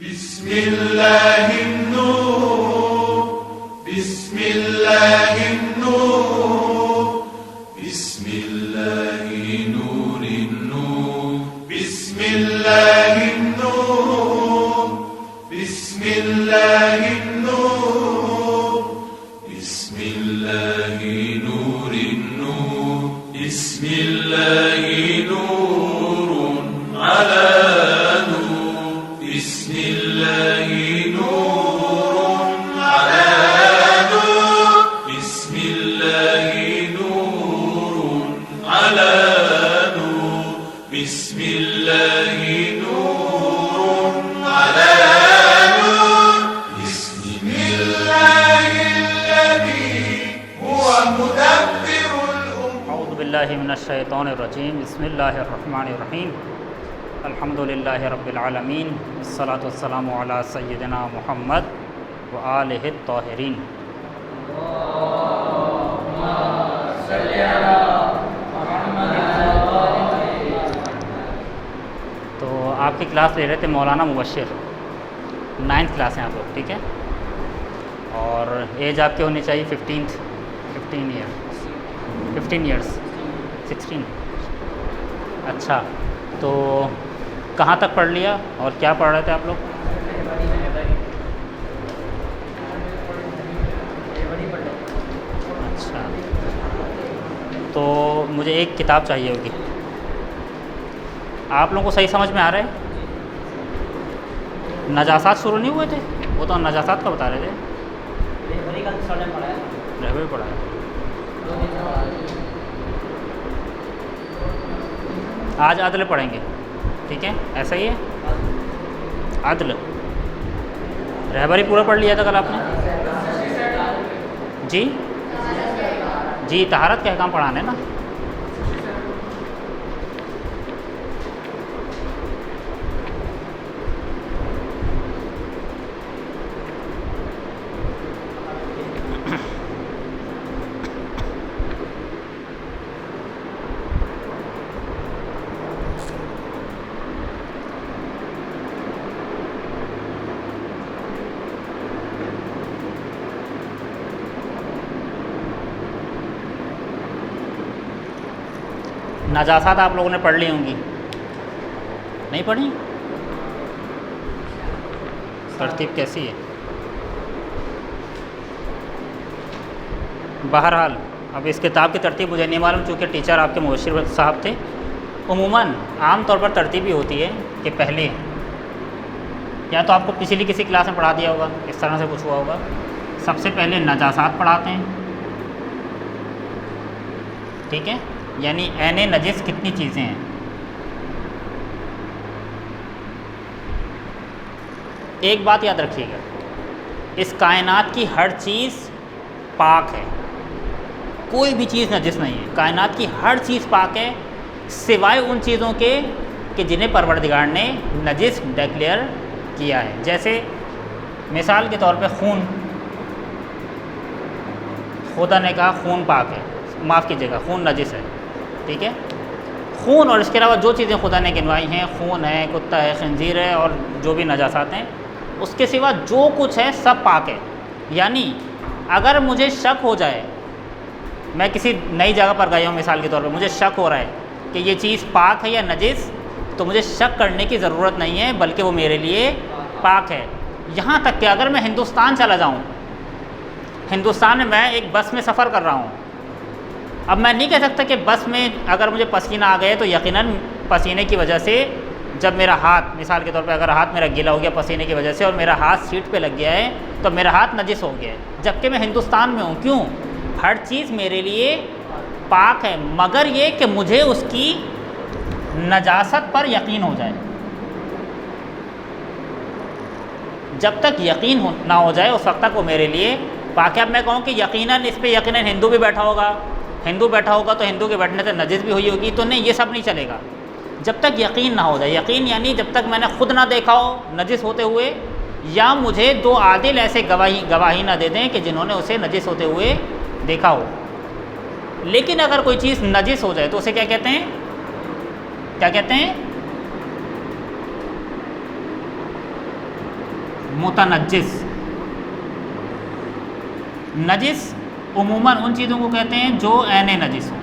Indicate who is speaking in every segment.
Speaker 1: बिस्मिल्लाहिन्नूर बिस्मिल्लाहिन्नूर बिस्मिल्लाहिन्नूरिन्नूर बिस्मिल्लाहिन्नूर बिस्मिल्लाहिन्नूर बिस्मिल्लाहिन्नूरिन्नूर बिस्मिल्लाहिन्नूरुन अला
Speaker 2: बिस्मिल्लाहिर्रहमानिर्रहीम बिस्मिल्लाहिर्रहमानिर्रहीम अल्हम्दुलिल्लाहि रब्बिल आलमीन वस्सलातु वस्सलामु अला सय्यिदिना मुहम्मद व आलिहि त्ताहिरीन। तो आपकी क्लास ले रहे थे मौलाना मुबश्शिर, 9th क्लास हैं आप लोग, ठीक है। और एज आपकी होनी चाहिए 15 ईयर्स 16। अच्छा, तो कहाँ तक पढ़ लिया और क्या पढ़ रहे थे आप लोग? अच्छा, तो मुझे एक किताब चाहिए होगी। आप लोगों को सही समझ में आ रहा है? नजासात शुरू नहीं हुए थे? वो तो नजासात का बता रहे थे। रहबरी पढ़ा है। आज अदल पढ़ेंगे, ठीक है, ऐसा ही है। अदल रहबरी पूरा पढ़ लिया था कल आपने? जी जी, तहारत के अहकाम पढ़ाने ना। नजासात आप लोगों ने पढ़ ली होंगी, नहीं पढ़ी? तरतीब कैसी है? बहरहाल अब इस किताब की तरतीब मुझे नहीं मालूम, चूँकि टीचर आपके मुबश्शिर साहब थे। उमूमन आम तौर पर तरतीब ही होती है कि पहले या तो आपको पिछली किसी क्लास में पढ़ा दिया होगा, इस तरह से कुछ हुआ होगा। सबसे पहले नजासात पढ़ाते हैं, ठीक है, यानी ऐने नजिस कितनी चीज़ें हैं। एक बात याद रखिएगा, इस कायनात की हर चीज़ पाक है, कोई भी चीज़ नजिस नहीं है। कायनात की हर चीज़ पाक है सिवाय उन चीज़ों के कि जिन्हें परवरदिगार ने नजिस डिक्लेयर किया है। जैसे मिसाल के तौर पे खून, खुदा ने कहा खून पाक है, माफ़ कीजिएगा खून नजिस है, ठीक है। खून और इसके अलावा जो चीज़ें खुदा ने गिनवाई हैं, खून है, कुत्ता है, खंजीर है और जो भी नजासात हैं, उसके सिवा जो कुछ है सब पाक है। यानी अगर मुझे शक हो जाए, मैं किसी नई जगह पर गया हूँ, मिसाल के तौर पे मुझे शक हो रहा है कि ये चीज़ पाक है या नजिस, तो मुझे शक करने की ज़रूरत नहीं है, बल्कि वो मेरे लिए पाक है। यहाँ तक कि अगर मैं हिंदुस्तान चला जाऊँ, हिंदुस्तान में मैं एक बस में सफ़र कर रहा हूँ, अब मैं नहीं कह सकता कि बस में अगर मुझे पसीना आ गया तो यकीनन पसीने की वजह से, जब मेरा हाथ, मिसाल के तौर पे अगर हाथ मेरा गीला हो गया पसीने की वजह से और मेरा हाथ सीट पे लग गया है तो मेरा हाथ नजिस हो गया है, जबकि मैं हिंदुस्तान में हूँ। क्यों? हर चीज़ मेरे लिए पाक है, मगर ये कि मुझे उसकी नजासत पर यकीन हो जाए। जब तक यकीन ना हो जाए उस वक्त तक वो मेरे लिए पाक है। अब मैं कहूँ कि यकीनन इस पर यकीनन हिंदू भी बैठा होगा, हिंदू बैठा होगा तो हिंदू के बैठने से नजिस भी हुई होगी, तो नहीं, ये सब नहीं चलेगा जब तक यकीन ना हो जाए। यकीन यानी जब तक मैंने खुद ना देखा हो नजिस होते हुए, या मुझे दो आदिल ऐसे गवाही ना दे दें कि जिन्होंने उसे नजिस होते हुए देखा हो। लेकिन अगर कोई चीज़ नजिस हो जाए तो उसे क्या कहते हैं? क्या कहते हैं? मुतनज्जिस। नजिस उमूमन उन चीज़ों को कहते हैं जो ऐने नजिस हों।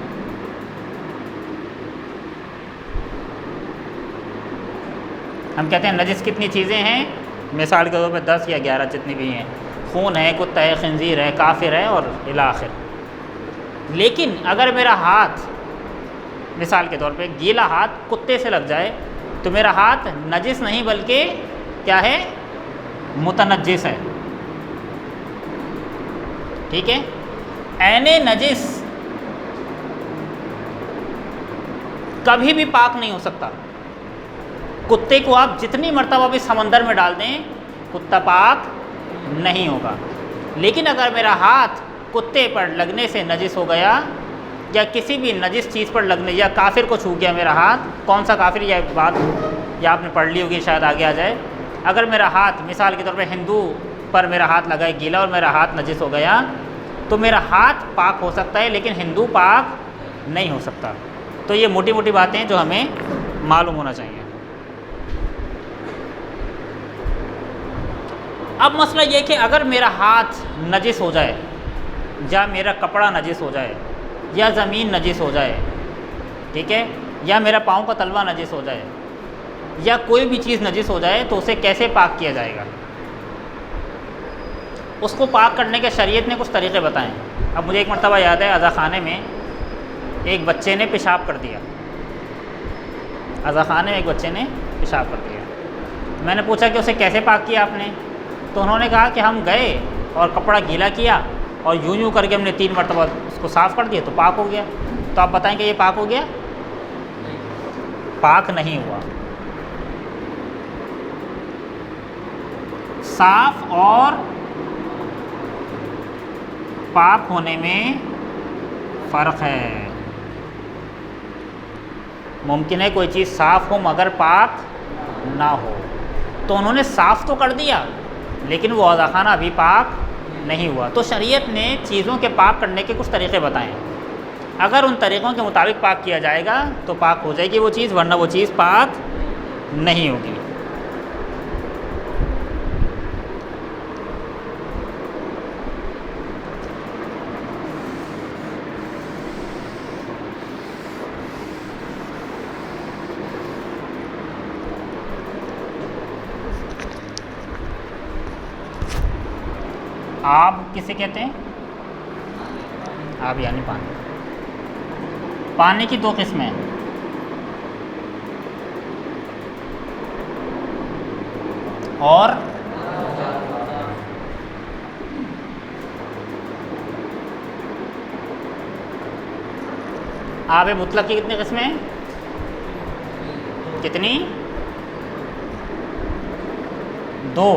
Speaker 2: हम कहते हैं नजिस कितनी चीज़ें हैं, मिसाल के तौर पर 10 या 11 जितनी भी हैं, खून है, कुत्ता है, खंजीर है, काफिर है और इला आखिर। लेकिन अगर मेरा हाथ मिसाल के तौर पे गीला हाथ कुत्ते से लग जाए तो मेरा हाथ नजिस नहीं बल्कि क्या है, मुतनज्जिस है। ठीक है। ऐने नजिस कभी भी पाक नहीं हो सकता। कुत्ते को आप जितनी मर्तबा भी समंदर में डाल दें कुत्ता पाक नहीं होगा। लेकिन अगर मेरा हाथ कुत्ते पर लगने से नजिस हो गया या किसी भी नजिस चीज़ पर लगने या काफिर को छू गया मेरा हाथ, कौन सा काफिर यह बात या आपने पढ़ ली होगी, शायद आगे आ जाए। अगर मेरा हाथ मिसाल के तौर पे हिंदू पर मेरा हाथ लगा है गीला और मेरा हाथ नजिस हो गया तो मेरा हाथ पाक हो सकता है लेकिन हिंदू पाक नहीं हो सकता। तो ये मोटी मोटी बातें जो हमें मालूम होना चाहिए। अब मसला ये कि अगर मेरा हाथ नजिस हो जाए या मेरा कपड़ा नजिस हो जाए या ज़मीन नजिस हो जाए, ठीक है, या मेरा पाँव का तलवा नजिस हो जाए या कोई भी चीज़ नजिस हो जाए तो उसे कैसे पाक किया जाएगा। उसको पाक करने के शरीयत ने कुछ तरीक़े बताएं। अब मुझे एक मरतबा याद है, अज़ा ख़ाने में एक बच्चे ने पेशाब कर दिया। अज़ा ख़ाने में एक बच्चे ने पेशाब कर दिया। मैंने पूछा कि उसे कैसे पाक किया आपने, तो उन्होंने कहा कि हम गए और कपड़ा गीला किया और यूं यूं करके हमने 3 मरतबा उसको साफ़ कर दिया तो पाक हो गया। तो आप बताएं कि ये पाक हो गया? पाक नहीं हुआ। साफ़ और पाक होने में फ़र्क है। मुमकिन है कोई चीज़ साफ़ हो मगर पाक ना हो। तो उन्होंने साफ़ तो कर दिया लेकिन वो अज़ा ख़ाना अभी पाक नहीं हुआ। तो शरीयत ने चीज़ों के पाक करने के कुछ तरीक़े बताए। अगर उन तरीक़ों के मुताबिक पाक किया जाएगा तो पाक हो जाएगी वो चीज़, वरना वो चीज़ पाक नहीं होगी। आब किसे कहते हैं? आब यानी पानी। पानी की 2 किस्में हैं। और आब मुतलक की कितनी किस्में हैं? कितनी? 2।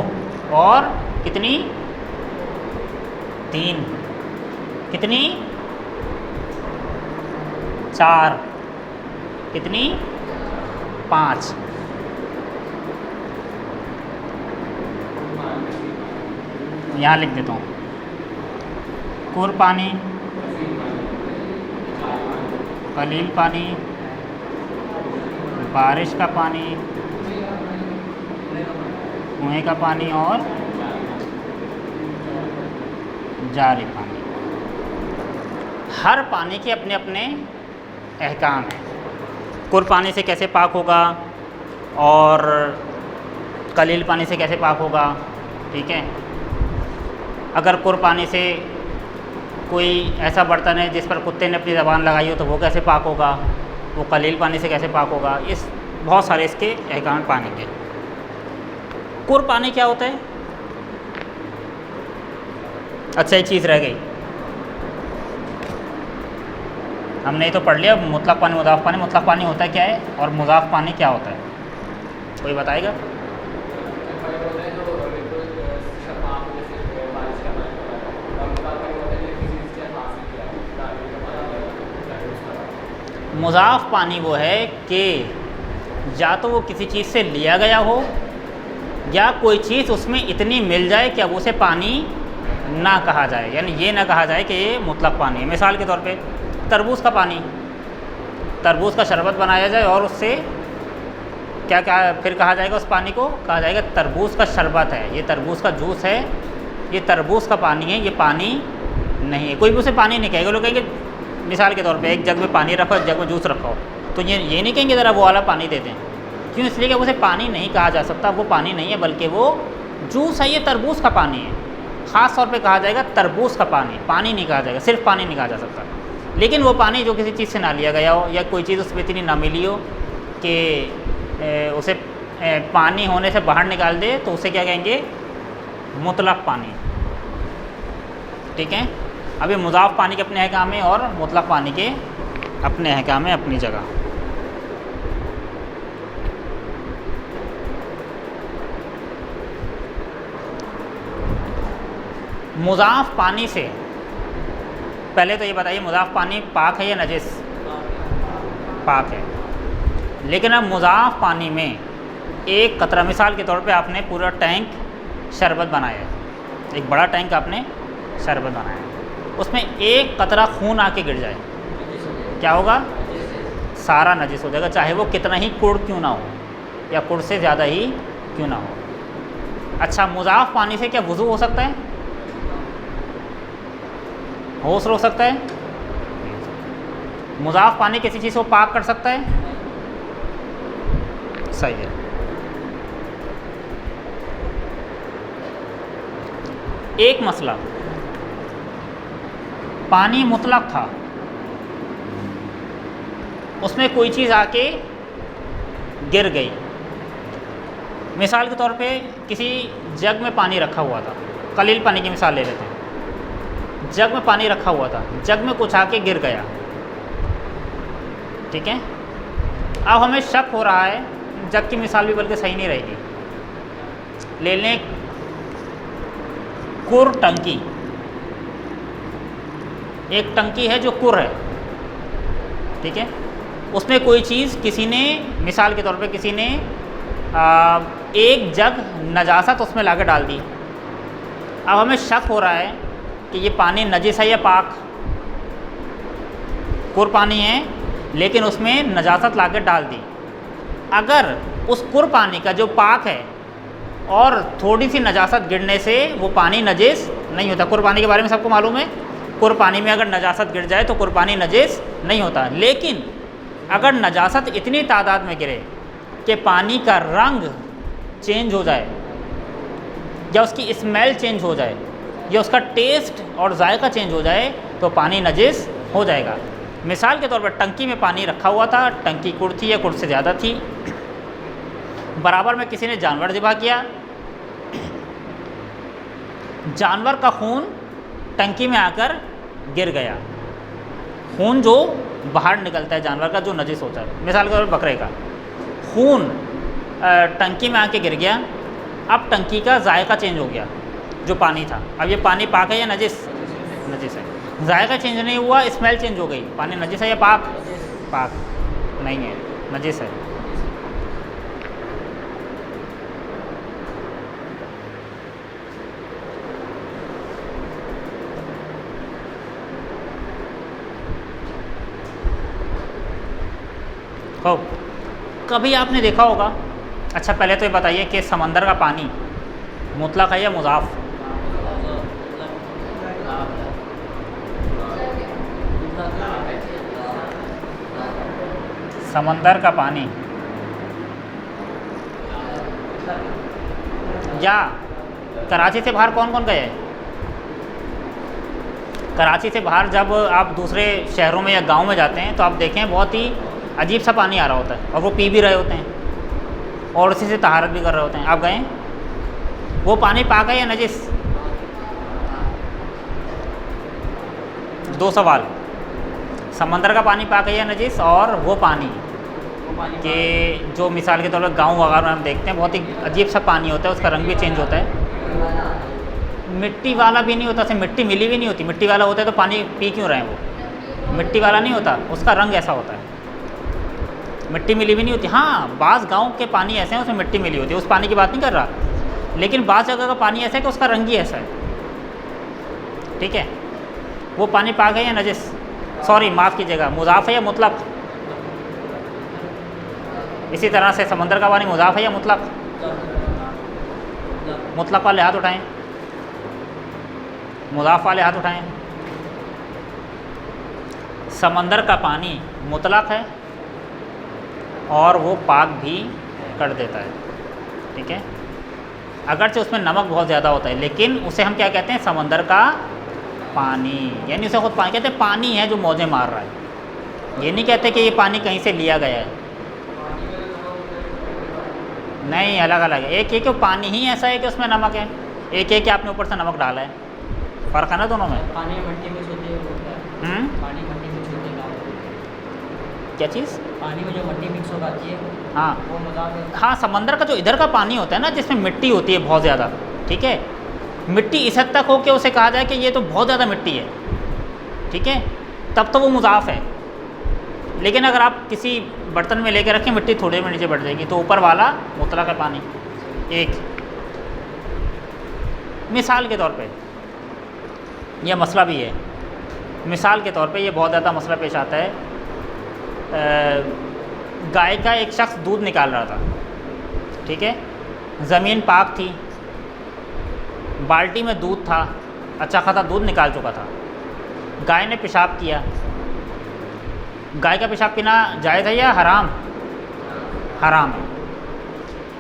Speaker 2: और कितनी? 3। कितनी? 4। कितनी? 5। यहाँ लिख देता हूँ। कुर पानी, कलील पानी, बारिश का पानी, कुएं का पानी और जारी पानी। हर पानी के अपने अपने अहकाम हैं। कुर पानी से कैसे पाक होगा और कलील पानी से कैसे पाक होगा, ठीक है। अगर कुर पानी से कोई ऐसा बर्तन है जिस पर कुत्ते ने अपनी ज़बान लगाई हो तो वो कैसे पाक होगा, वो कलील पानी से कैसे पाक होगा। इस बहुत सारे इसके अहकाम पानी के। कुर पानी क्या होता है? अच्छा एक चीज़ रह गई, हमने ये तो पढ़ लिया मुतलक पानी मुज़ाफ़ पानी। मुतलक पानी होता है क्या है और मुज़ाफ़ पानी क्या होता है, कोई बताएगा? मुज़ाफ़ पानी वो है कि या तो वो किसी चीज़ से लिया गया हो या कोई चीज़ उसमें इतनी मिल जाए कि अब उसे पानी ना कहा जाए, यानी ये ना कहा जाए कि ये मुतलक पानी है। मिसाल के तौर पे तरबूज का पानी, तरबूज का शरबत बनाया जाए और उससे क्या क्या फिर कहा जाएगा उस पानी को? कहा जाएगा तरबूज का शरबत है, ये तरबूज का जूस है, ये तरबूज का पानी है, ये पानी नहीं है। कोई भी उसे पानी नहीं कहेगा। लोग कहेंगे मिसाल के तौर पे एक जग में पानी रखो, एक जग में जूस रखो, तो ये नहीं कहेंगे ज़रा वो वाला पानी दे दें। क्यों? इसलिए कि उसे पानी नहीं कहा जा सकता, वो पानी नहीं है बल्कि वो जूस है, ये तरबूज का पानी है। ख़ास तौर पे कहा जाएगा तरबूज का पानी, पानी नहीं कहा जाएगा, सिर्फ पानी नहीं कहा जा सकता। लेकिन वो पानी जो किसी चीज़ से ना लिया गया हो या कोई चीज़ उसमें इतनी ना मिली हो कि उसे पानी होने से बाहर निकाल दे, तो उसे क्या कहेंगे? मुतलक पानी। ठीक है। अभी मुज़ाफ़ पानी के अपने अहकाम है और मुतलक पानी के अपने अहकाम है अपनी जगह। मुज़ाफ़ पानी से पहले तो ये बताइए, मुज़ाफ़ पानी पाक है या नजिस? पाक है। लेकिन अब मुज़ाफ़ पानी में एक कतरा, मिसाल के तौर पे आपने पूरा टैंक शरबत बनाया है, एक बड़ा टैंक आपने शरबत बनाया है, उसमें एक कतरा खून आके गिर जाए, क्या होगा? सारा नजिस हो जाएगा, चाहे वो कितना ही कुड़ क्यों ना हो या कुड़ से ज़्यादा ही क्यों ना हो। अच्छा, मुज़ाफ़ पानी से क्या वज़ू हो सकता है? होश रोक सकता है? मुज़ाफ़ पानी किसी चीज़ को पाक कर सकता है? सही है। एक मसला, पानी मुतलक था, उसमें कोई चीज़ आके गिर गई। मिसाल के तौर पे किसी जग में पानी रखा हुआ था, कलील पानी की मिसाल ले लेते हैं। जग में पानी रखा हुआ था, जग में कुछ आके गिर गया। ठीक है। अब हमें शक हो रहा है, जग की मिसाल भी बल्कि सही नहीं रहेगी। ले लें कुर टंकी, एक टंकी है जो कुर है, ठीक है। उसमें कोई चीज़ किसी ने, मिसाल के तौर पे किसी ने एक जग नजासत उसमें लाकर डाल दी। अब हमें शक हो रहा है कि ये पानी नजिस है या पाक। कुर पानी है लेकिन उसमें नजासत लाकर डाल दी। अगर उस कुर पानी का जो पाक है और थोड़ी सी नजासत गिरने से वो पानी नजिस नहीं होता। कुर पानी के बारे में सबको मालूम है, कुर पानी में अगर नजासत गिर जाए तो कुर पानी नजिस नहीं होता। लेकिन अगर नजासत इतनी तादाद में गिरे कि पानी का रंग चेंज हो जाए या उसकी स्मेल चेंज हो जाए या उसका टेस्ट और जायका चेंज हो जाए तो पानी नजिस हो जाएगा। मिसाल के तौर पर टंकी में पानी रखा हुआ था, टंकी कुड़ थी या कुड़ से ज़्यादा थी, बराबर में किसी ने जानवर ज़िबा किया, जानवर का खून टंकी में आकर गिर गया। खून जो बाहर निकलता है जानवर का, जो नजिस होता है, मिसाल के तौर पर बकरे का खून टंकी में आके गिर गया। अब टंकी का जायका चेंज हो गया, जो पानी था। अब ये पानी पाक है या नजिस? नजिस है। जायका चेंज नहीं हुआ, स्मेल चेंज हो गई, पानी नजिस है या पाक? पाक नहीं है, नजिस है। हो कभी आपने देखा होगा। अच्छा, पहले तो ये बताइए कि समंदर का पानी मुतलक है या मुज़ाफ़? समंदर का पानी या कराची से बाहर कौन कौन गए? कराची से बाहर जब आप दूसरे शहरों में या गांव में जाते हैं तो आप देखें बहुत ही अजीब सा पानी आ रहा होता है और वो पी भी रहे होते हैं और उसी से तहारत भी कर रहे होते हैं। आप गए? वो पानी पाक है या नजिस? दो सवाल, समंदर का पानी पाक है या नजिस, और वो पानी के जो मिसाल के तौर पर गाँव वगैरह में हम देखते हैं बहुत ही अजीब सा पानी होता है, उसका रंग भी चेंज होता है। मिट्टी वाला भी नहीं होता, से मिट्टी मिली भी नहीं होती। मिट्टी वाला होता है तो पानी पी क्यों रहे हैं? वो मिट्टी वाला नहीं होता, उसका रंग ऐसा होता है, मिट्टी मिली भी नहीं होती। हाँ, बाज़ गाँव के पानी ऐसे हैं उसमें मिट्टी मिली होती है, उस पानी की बात नहीं कर रहा, लेकिन बाज़ जगह का पानी ऐसा है कि उसका रंग ही ऐसा है। ठीक है, वो पानी पाक है या नजिस? सॉरी, माफ़ कीजिएगा, मुज़ाफ़ है या मुतलक? इसी तरह से समंदर का पानी मुज़ाफ़ है या मुतलक? मुतलक वाले हाथ उठाएं, मुज़ाफ़ वाले हाथ उठाएं। समंदर का पानी मुतलक है और वो पाक भी कर देता है, ठीक है। अगरचे उसमें नमक बहुत ज़्यादा होता है, लेकिन उसे हम क्या कहते हैं? समंदर का पानी, यानी उसे खुद पानी कहते हैं। पानी है जो मौजें मार रहा है, ये नहीं कहते कि ये पानी कहीं से लिया गया है, नहीं, अलग अलग है। एक ये कि पानी ही ऐसा है कि उसमें नमक है, एक है कि आपने ऊपर से नमक डाला है, फ़र्क है ना दोनों में।
Speaker 3: पानी में मिट्टी मिक्स होती है, पानी मिट्टी मिक्स होती है,
Speaker 2: क्या चीज़?
Speaker 3: पानी में जो मिट्टी मिक्स हो जाती है
Speaker 2: हाँ
Speaker 3: वो मुज़ाफ़ है।
Speaker 2: हाँ, समंदर का जो इधर का पानी होता है ना, जिसमें मिट्टी होती है बहुत ज़्यादा, ठीक है, मिट्टी इस हद तक हो कि उसे कहा जाए कि ये तो बहुत ज़्यादा मिट्टी है, ठीक है, तब तो वो मुज़ाफ़ है। लेकिन अगर आप किसी बर्तन में लेकर रखें, मिट्टी थोड़े में नीचे बढ़ जाएगी, तो ऊपर वाला मुतलक है पानी। एक मिसाल के तौर पे यह मसला भी है, मिसाल के तौर पे ये बहुत ज़्यादा मसला पेश आता है। गाय का एक शख्स दूध निकाल रहा था, ठीक है, ज़मीन पाक थी, बाल्टी में दूध था, अच्छा खासा दूध निकाल चुका था। गाय ने पेशाब किया। गाय का पेशाब पीना जायज़ है या हराम? हराम है।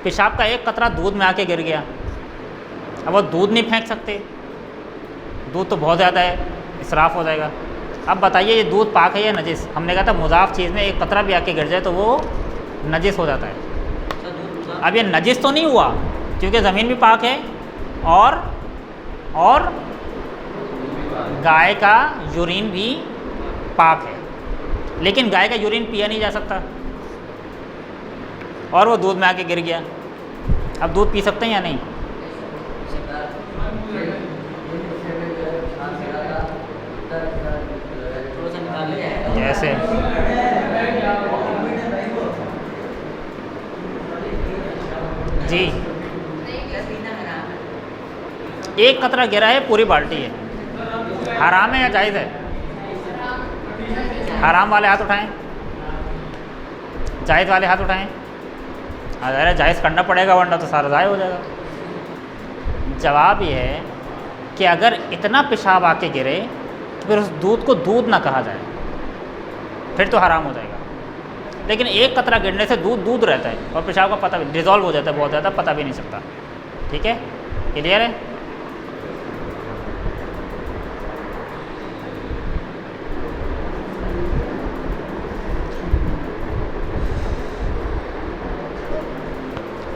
Speaker 2: पेशाब का एक कतरा दूध में आके गिर गया, अब वो दूध नहीं फेंक सकते, दूध तो बहुत ज़्यादा है, इसराफ़ हो जाएगा। अब बताइए ये दूध पाक है या नजिस? हमने कहा था मुज़ाफ़ चीज़ में एक कतरा भी आके गिर जाए तो वो नजिस हो जाता है। अब ये नजिस तो नहीं हुआ क्योंकि ज़मीन भी पाक है और गाय का यूरिन भी पाक है, लेकिन गाय का यूरिन पिया नहीं जा सकता और वो दूध में आके गिर गया। अब दूध पी सकते हैं या नहीं? जैसे जी, एक कतरा गिरा है, पूरी बाल्टी है, हराम है या जायज़ है? हराम वाले हाथ उठाएं, जायज़ वाले हाथ उठाएं। अरे जायज़ करना पड़ेगा वरना तो सारा ज़ाय हो जाएगा। जवाब ये है कि अगर इतना पेशाब आके गिरे तो फिर उस दूध को दूध ना कहा जाए, फिर तो हराम हो जाएगा। लेकिन एक कतरा गिरने से दूध दूध रहता है और पेशाब का पता भी डिज़ोल्व हो जाता है, बहुत ज़्यादा पता भी नहीं सकता। ठीक है, क्लियर है?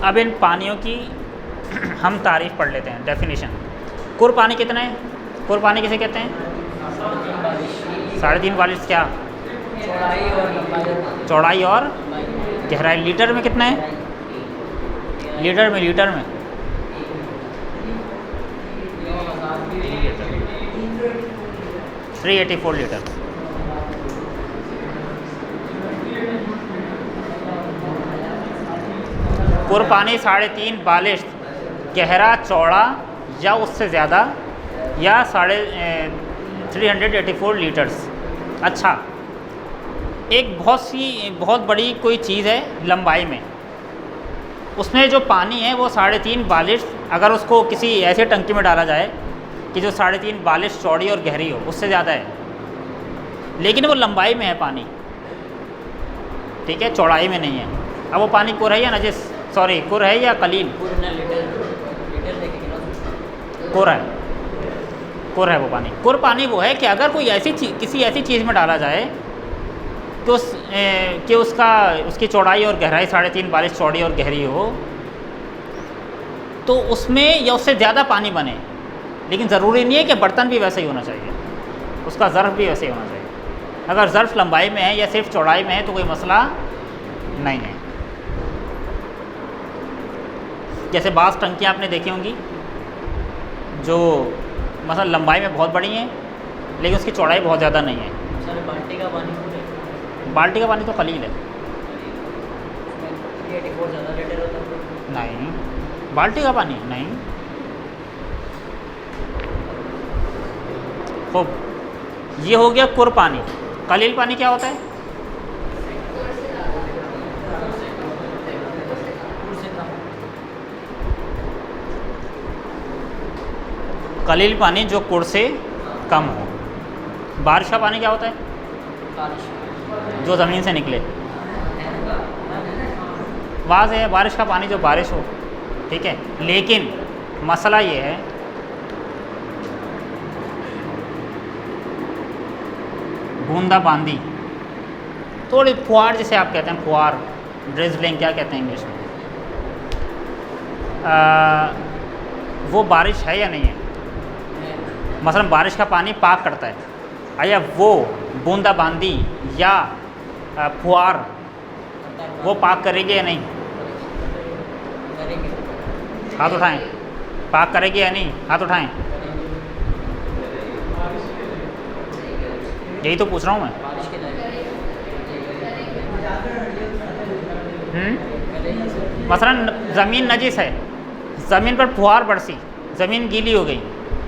Speaker 2: अब इन पानियों की हम तारीफ़ पढ़ लेते हैं, डेफिनेशन। कुर पानी कितना है? कुर पानी किसे कहते हैं? 3.5 बारिश क्या? चौड़ाई और गहराई। लीटर में कितना है? लीटर में 384 लीटर। कुर पानी 3.5 बालिश गहरा, चौड़ा या उससे ज़्यादा या 384 लीटर्स। अच्छा, एक बहुत बड़ी कोई चीज़ है लंबाई में, उसमें जो पानी है वो 3.5 बालिश, अगर उसको किसी ऐसे टंकी में डाला जाए कि जो 3.5 बालिश चौड़ी और गहरी हो, उससे ज़्यादा है, लेकिन वो लंबाई में है पानी, ठीक है, चौड़ाई में नहीं है। अब वो पानी कुर है या नजिस, सॉरी कुर है या कलील? कुर है, कुर है वो पानी। कुर पानी वो है कि अगर कोई किसी ऐसी चीज़ में डाला जाए तो उसकी चौड़ाई और गहराई 3.5 बालिश चौड़ी और गहरी हो, तो उसमें या उससे ज़्यादा पानी बने, लेकिन ज़रूरी नहीं है कि बर्तन भी वैसे ही होना चाहिए, उसका ज़र्फ़ भी वैसे ही होना चाहिए। अगर ज़र्फ़ लंबाई में है या सिर्फ चौड़ाई में है तो कोई मसला नहीं है। जैसे बाज़ टंकियाँ आपने देखी होंगी जो मतलब लंबाई में बहुत बड़ी हैं लेकिन उसकी चौड़ाई बहुत ज़्यादा नहीं है।
Speaker 3: सर बाल्टी का पानी
Speaker 2: बाल्टी का पानी तो कलील है।
Speaker 3: 384 ज़्यादा लीटर होता है?
Speaker 2: नहीं, बाल्टी का पानी नहीं। खूब, ये हो गया कुर पानी। कलील पानी क्या होता है? कलील पानी जो कुर से कम हो। बारिश का पानी क्या होता है?
Speaker 3: बारिश
Speaker 2: जो ज़मीन से निकले। वाज़ है बारिश का पानी जो बारिश हो, ठीक है। लेकिन मसला ये है बूंदाबांदी, थोड़ी फुहार जिसे आप कहते हैं, फुहार, ड्रिजलिंग क्या कहते हैं इंग्लिश में, वो बारिश है या नहीं है? मसलन बारिश का पानी पाक करता है, या वो बूंदाबांदी या फुहार वो पाक करेगी या नहीं?
Speaker 3: करेंगे।
Speaker 2: हाथ उठाएं। पाक करेगी या नहीं? हाथ उठाएं। यही तो पूछ रहा हूँ मैं।
Speaker 3: बारिश के लायक
Speaker 2: मसलन ज़मीन नजिस है, ज़मीन पर फुहार बरसी, ज़मीन गीली हो गई,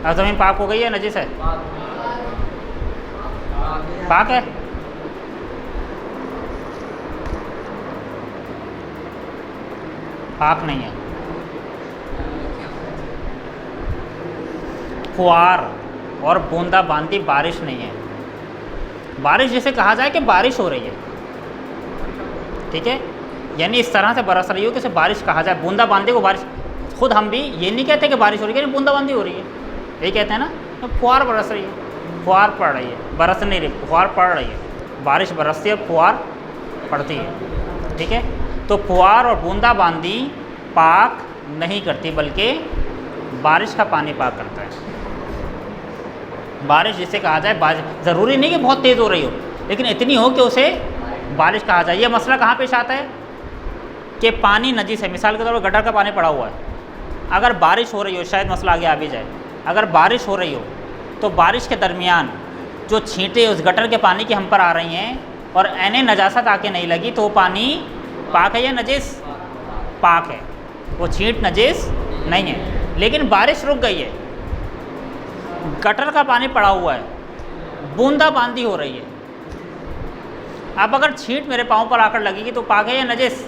Speaker 2: अब ज़मीन पाक हो गई या नजिस है? पाक है। पाक नहीं है। फुहार और बूंदाबांदी बारिश नहीं है। बारिश जिसे कहा जाए कि बारिश हो रही है, ठीक है, यानी इस तरह से बरस रही हो कि उसे बारिश कहा जाए। बूंदाबांदी को बारिश, खुद हम भी ये नहीं कहते कि बारिश हो रही है, बूंदाबांदी हो रही है, यही कहते हैं ना। तो फुहार बरस रही है, फुहार पड़ रही है, बरस नहीं रही, फुहार पड़ रही है। बारिश बरसती है, फुहार पड़ती है, ठीक है। तो फुहार और बूंदाबांदी पाक नहीं करती, बल्कि बारिश का पानी पाक करता है। बारिश जिसे कहा जाए, बारिश ज़रूरी नहीं कि बहुत तेज़ हो रही हो, लेकिन इतनी हो कि उसे बारिश कहा जाए। ये मसला कहाँ पेश आता है कि पानी नजीस है, मिसाल के तौर पर गटर का पानी पड़ा हुआ है, अगर बारिश हो रही हो, शायद मसला आगे आ भी जाए, अगर बारिश हो रही हो तो बारिश के दरमियान जो छींटे उस गटर के पानी की हम पर आ रही हैं और ऐने नजासत आके नहीं लगी, तो वो पानी पाक है या नजीस? पाक है, वो छींट नजीस नहीं है। लेकिन बारिश रुक गई है, गटर का पानी पड़ा हुआ है, बूंदाबांदी हो रही है, अब अगर छींट मेरे पाँव पर आकर लगेगी तो पाक है या नजिस?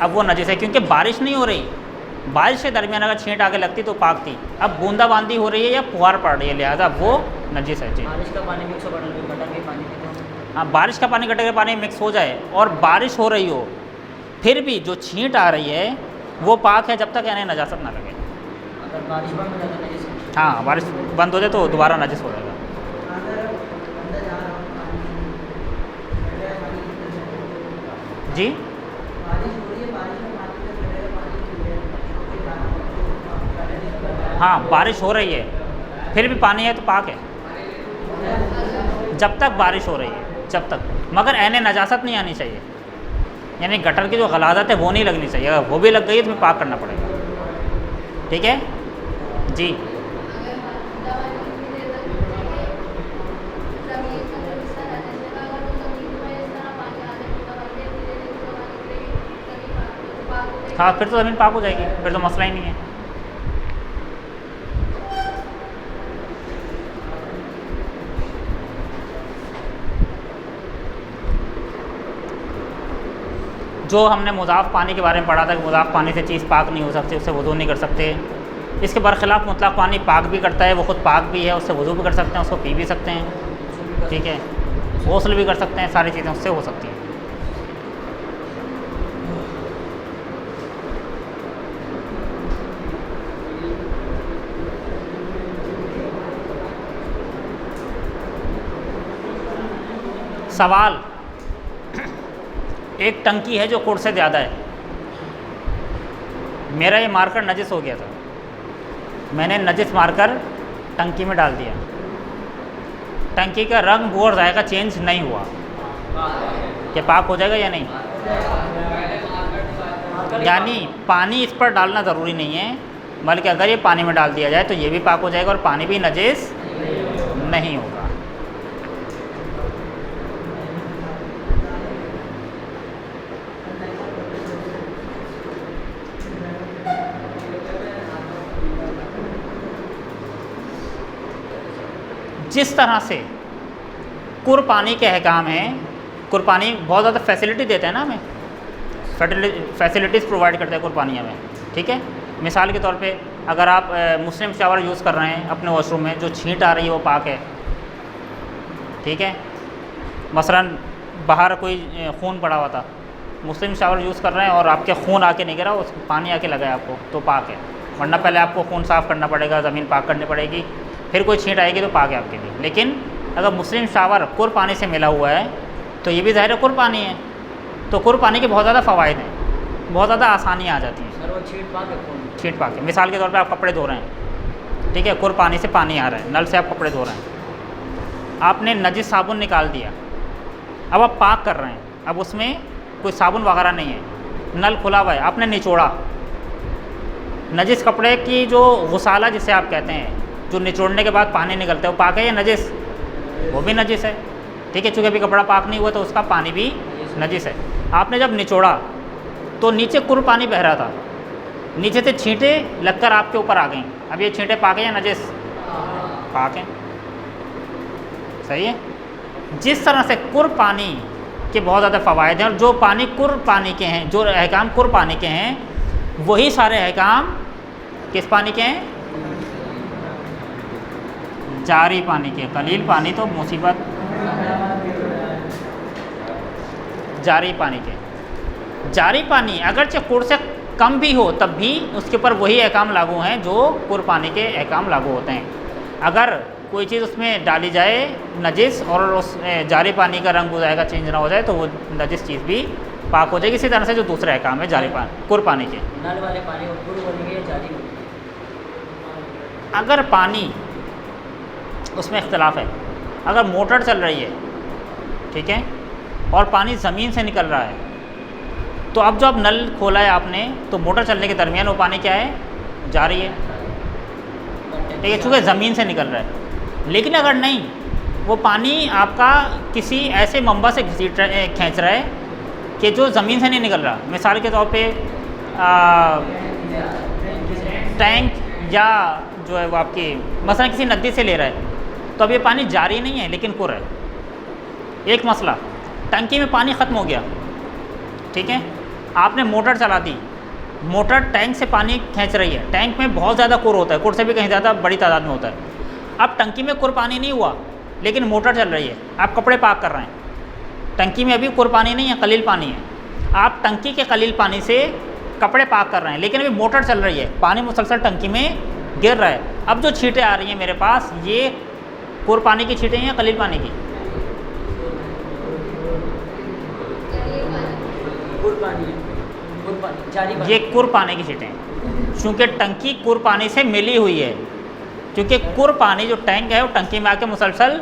Speaker 2: अब वो नजिस है, क्योंकि बारिश नहीं हो रही। बारिश के दरमियान अगर छींट आगे लगती तो पाक थी, अब बूंदाबांदी हो रही है या फुहार पड़ रही है, लिहाजा वो नजिस है। जी,
Speaker 3: बारिश का पानी मिक्स हो गटर के पानी में,
Speaker 2: हाँ, बारिश का पानी गटर के पानी मिक्स हो जाए और बारिश हो रही हो, फिर भी जो छींट आ रही है वो पाक है, जब तक यानी नजासत ना लगे।
Speaker 3: अगर बारिश बंद हो जाता है नजिस।
Speaker 2: हाँ, बारिश बंद हो जाए तो दोबारा नजिस हो जाएगा। जी, हाँ, बारिश हो रही है फिर भी पानी है तो पाक है, जब तक बारिश हो रही है, जब तक, मगर ऐने नजासत नहीं आनी चाहिए, यानी गटर की जो गलाजत है वो नहीं लगनी चाहिए। अगर वो भी लग गई तो फिर पाक करना पड़ेगा, ठीक है। जी, हाँ, फिर तो ज़मीन पाक हो जाएगी, फिर तो मसला ही नहीं है। जो हमने मुज़ाफ़ पानी के बारे में पढ़ा था कि मुज़ाफ़ पानी से चीज़ पाक नहीं हो सकती, उससे वज़ू नहीं कर सकते। इसके बरखिलाफ़ मुतलक़ पानी पाक भी करता है, वो ख़ुद पाक भी है, उससे वज़ू भी कर सकते हैं, उसको पी भी सकते हैं, ठीक है, गौसल भी कर सकते हैं, सारी चीज़ें उससे हो सकती हैं। सवाल, एक टंकी है जो कुड़ से ज़्यादा है, मेरा ये मार्कर नजिस हो गया था, मैंने नजिस मार्कर टंकी में डाल दिया, टंकी का रंग बू और जायका चेंज नहीं हुआ, क्या पाक हो जाएगा या नहीं? यानी पानी इस पर डालना ज़रूरी नहीं है, बल्कि अगर ये पानी में डाल दिया जाए तो ये भी पाक हो जाएगा और पानी भी नजिस नहीं होगा। जिस तरह से कुरबानी के अहकाम हैं, कुरबानी बहुत ज़्यादा फैसिलिटी देते हैं ना हमें, फैसिलिटीज़ प्रोवाइड करते हैं कुरबानी हमें, ठीक है। मिसाल के तौर पे अगर आप मुस्लिम शावर यूज़ कर रहे हैं अपने वॉशरूम में, जो छींट आ रही है वो पाक है, ठीक है। मसलन बाहर कोई खून पड़ा हुआ था, मुस्लिम शावर यूज़ कर रहे हैं और आपके खून आके नहीं गिरा, उस पानी आके लगा है आपको, तो पाक है। वरना पहले आपको खून साफ़ करना पड़ेगा, ज़मीन पाक करनी पड़ेगी, फिर कोई छींट आएगी तो पाक है आपके लिए। लेकिन अगर मुस्लिम शावर कुर पानी से मिला हुआ है तो ये भी ज़ाहिर है कुर पानी है, तो कुर पानी के बहुत ज़्यादा फ़वाइद हैं, बहुत ज़्यादा आसानियाँ आ जाती हैं।
Speaker 3: सर वो छींट पाक है खून?
Speaker 2: छींट पाक है। मिसाल के तौर पे आप कपड़े धो रहे हैं, ठीक है, कुर पानी से पानी आ रहा है, नल से आप कपड़े धो रहे हैं, आपने नजिस साबुन निकाल दिया, अब आप पाक कर रहे हैं, अब उसमें कोई साबुन वगैरह नहीं है, नल खुला हुआ है, आपने निचोड़ा, नजिस कपड़े की जो गुसाला जिसे आप कहते हैं, जो निचोड़ने के बाद पानी निकलता है, वो पाक है या नजिस? वो भी नजिस है, ठीक है। चूँकि अभी कपड़ा पाक नहीं हुआ तो उसका पानी भी नजिस है। आपने जब निचोड़ा तो नीचे कुर पानी बह रहा था, नीचे से छींटे लगकर आपके ऊपर आ गई, अब ये छींटे पाक है या नजिस? पाक है, सही है। जिस तरह से कुर पानी के बहुत ज़्यादा फ़वाइद हैं, और जो पानी कुर पानी के हैं, जो अहकाम कुर पानी के हैं, वही सारे अहकाम किस पानी के हैं? जारी पानी के। कलील पानी तो मुसीबत, जारी पानी के। जारी पानी अगरचे कुर से कम भी हो तब भी उसके ऊपर वही अहकाम लागू हैं जो कुर पानी के अहकाम लागू होते हैं। अगर कोई चीज़ उसमें डाली जाए नजिस और उस जारी पानी का रंग हो जाएगा, चेंज ना हो जाए, तो वो नजिस चीज़ भी पाक हो जाएगी। इसी तरह से जो दूसरे अहकाम है जारी पानी कुर पानी के।
Speaker 3: नल वाले पानी को कुर बोलेंगे या जारी बोलेंगे?
Speaker 2: अगर पानी, उसमें इख्तलाफ है, अगर मोटर चल रही है, ठीक है, और पानी ज़मीन से निकल रहा है, तो अब जो अब नल खोला है आपने, तो मोटर चलने के दरमियान वो पानी क्या है? जारी है, ठीक है, चूँकि ज़मीन से निकल रहा है। लेकिन अगर नहीं, वो पानी आपका किसी ऐसे मंबा से खींच रहा है कि जो ज़मीन से नहीं निकल रहा, मिसाल के तौर पे टैंक या जो है वो आपकी मसलन किसी नदी से ले रहा है, तो अब ये पानी जारी नहीं है लेकिन कुर है। एक मसला, टंकी में पानी ख़त्म हो गया, ठीक है, आपने मोटर चला दी, मोटर टैंक से पानी खींच रही है, टैंक में बहुत ज़्यादा कुर होता है, कुर से भी कहीं ज़्यादा बड़ी तादाद में होता है। अब टंकी में कुर पानी नहीं हुआ लेकिन मोटर चल रही है, आप कपड़े पाक कर रहे हैं, टंकी में अभी कुर पानी नहीं है, कलील पानी है, आप टंकी के कलील पानी से कपड़े पाक कर रहे हैं, लेकिन अभी मोटर चल रही है, पानी मुसलसल टंकी में गिर रहा है। अब जो छींटें आ रही हैं मेरे पास, ये कुर पानी की छींटें हैं या कलील पानी की?
Speaker 3: कुर पानी है, कुर पानी, जारी पानी।
Speaker 2: ये कुर पानी की छींटें हैं, चूँकि टंकी कुर पानी से मिली हुई है, क्योंकि कुर पानी जो टैंक है वो टंकी में आके मुसलसल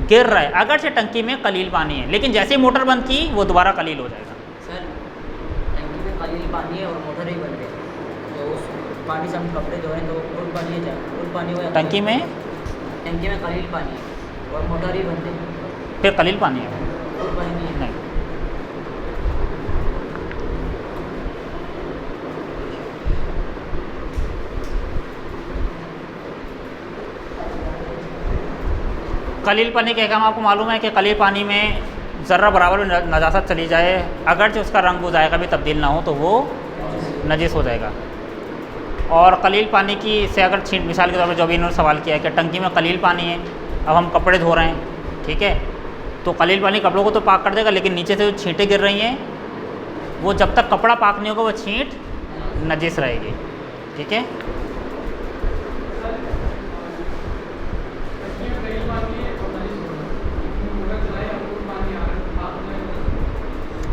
Speaker 2: गिर रहा है, अगरचे टंकी में कलील पानी है, लेकिन जैसे ही मोटर बंद की वो दोबारा कलील हो जाएगा।
Speaker 3: सर टंकी में कलील पानी है और मोटर ही बन गई, तो उस पानी से हम कपड़े धोएं तो कुर पानी है, कुर पानी हो या
Speaker 2: टंकी में
Speaker 3: कलील पानी है और मोटर ही बन गई,
Speaker 2: फिर कलील पानी है,
Speaker 3: कुर पानी नहीं है।
Speaker 2: नहीं। कलील पानी के अहकाम आपको मालूम है कि कलील पानी में ज़र्रा बराबर में नजासत चली जाए, अगरचे उसका रंग वो जाएगा भी तब्दील ना हो तो वो नजिस हो जाएगा। और कलील पानी की से अगर छींट, मिसाल के तौर पर जो भी इन्होंने सवाल किया है कि टंकी में कलील पानी है, अब हम कपड़े धो रहे हैं, ठीक है, तो कलील पानी कपड़ों को तो पाक कर देगा, लेकिन नीचे से जो छींटें गिर रही हैं वो जब तक कपड़ा पाक नहीं होगा वो छींट नजिस रहेगी, ठीक है।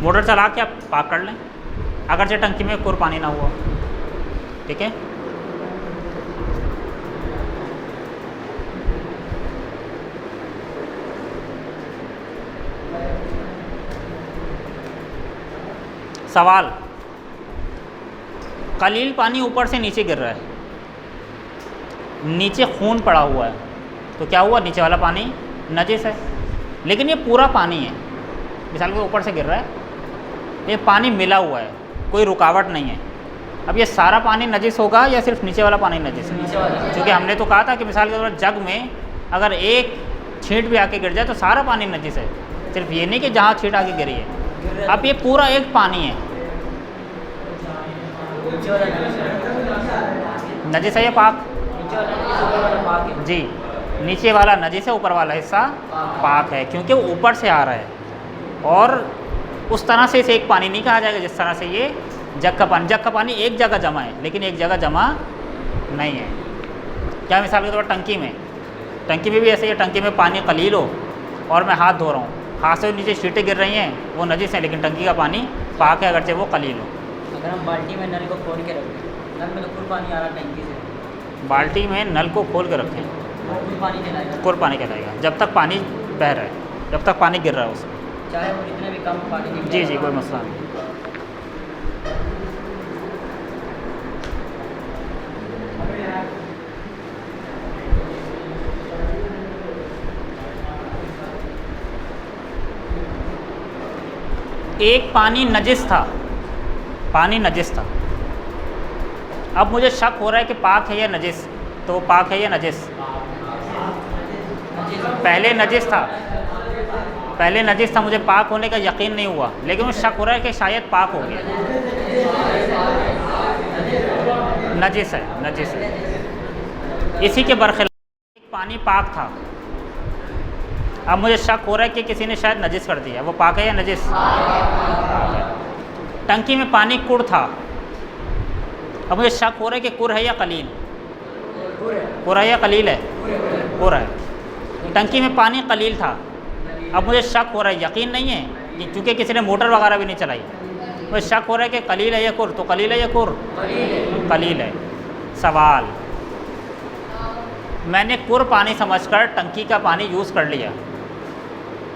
Speaker 2: मोटर चला के आप पाक कर लें, अगरचे टंकी में कुर पानी ना हुआ, ठीक है। सवाल, कलील पानी ऊपर से नीचे गिर रहा है, नीचे खून पड़ा हुआ है, तो क्या हुआ? नीचे वाला पानी नजिस है, लेकिन ये पूरा पानी है, मिसाल के ऊपर से गिर रहा है, ये पानी मिला हुआ है, कोई रुकावट नहीं है। अब ये सारा पानी नजिस होगा या सिर्फ नीचे वाला पानी नजिस है?
Speaker 3: नीचे वाला।
Speaker 2: क्योंकि हमने तो कहा था कि मिसाल के तौर पर जग में अगर एक छींट भी आके गिर जाए तो सारा पानी नजिस है, सिर्फ ये नहीं कि जहाँ छींट आके गिरी है। अब ये पूरा एक पानी है, नजिस है या पाक?
Speaker 3: नीचे वाला नजीस, ऊपर वाला पाक है।
Speaker 2: जी, नीचे वाला नजिस है, ऊपर वाला हिस्सा पाक है, क्योंकि वो ऊपर से आ रहा है। और उस तरह से इसे एक पानी नहीं कहा जाएगा जिस तरह से ये जग का पानी एक जगह जमा है, लेकिन एक जगह जमा नहीं है। क्या मिसाल के तौर पर टंकी में भी ऐसे ही है, टंकी में पानी कलील हो और मैं हाथ धो रहा हूँ, हाथ से नीचे छींटें गिर रही हैं, वो नजिस है, लेकिन टंकी का पानी पाक है, अगरचे वो कलील हो।
Speaker 3: अगर हम बाल्टी में नल को खोल के रख दें, नल में तो कुल पानी आ रहा है टंकी से,
Speaker 2: बाल्टी में नल को खोल के रखें,
Speaker 3: वो कुल पानी कहलाएगा।
Speaker 2: कुल पानी कहलाएगा जब तक पानी बह रहा है, जब तक पानी गिर रहा है उसमें।
Speaker 3: चाहे वो जितने भी कम पानी निकले।
Speaker 2: जी जी, कोई मसला नहीं। एक पानी नजिस था, अब मुझे शक हो रहा है कि पाक है या नजिस, तो पाक है या नजिस? पहले नजिस था, मुझे पाक होने का यकीन नहीं हुआ, लेकिन मुझे शक हो रहा है कि शायद पाक हो गया। नजिस है। इसी के बरखिलाफ एक पानी पाक था, अब मुझे शक हो रहा है कि किसी ने शायद नजिस कर दिया, वो पाक है या नजिस? टंकी में पानी कुर था, अब मुझे शक हो रहा है कि कुर है या कलील? कुर है या कलील है? कुर है। टंकी में पानी कलील था, अब मुझे शक हो रहा है, यकीन नहीं है कि क्योंकि किसी ने मोटर वगैरह भी नहीं चलाई, मुझे शक हो रहा है कि कलील है या कुर, तो कलील है या कुर? कलील है। सवाल, मैंने कुर पानी समझकर टंकी का पानी यूज़ कर लिया,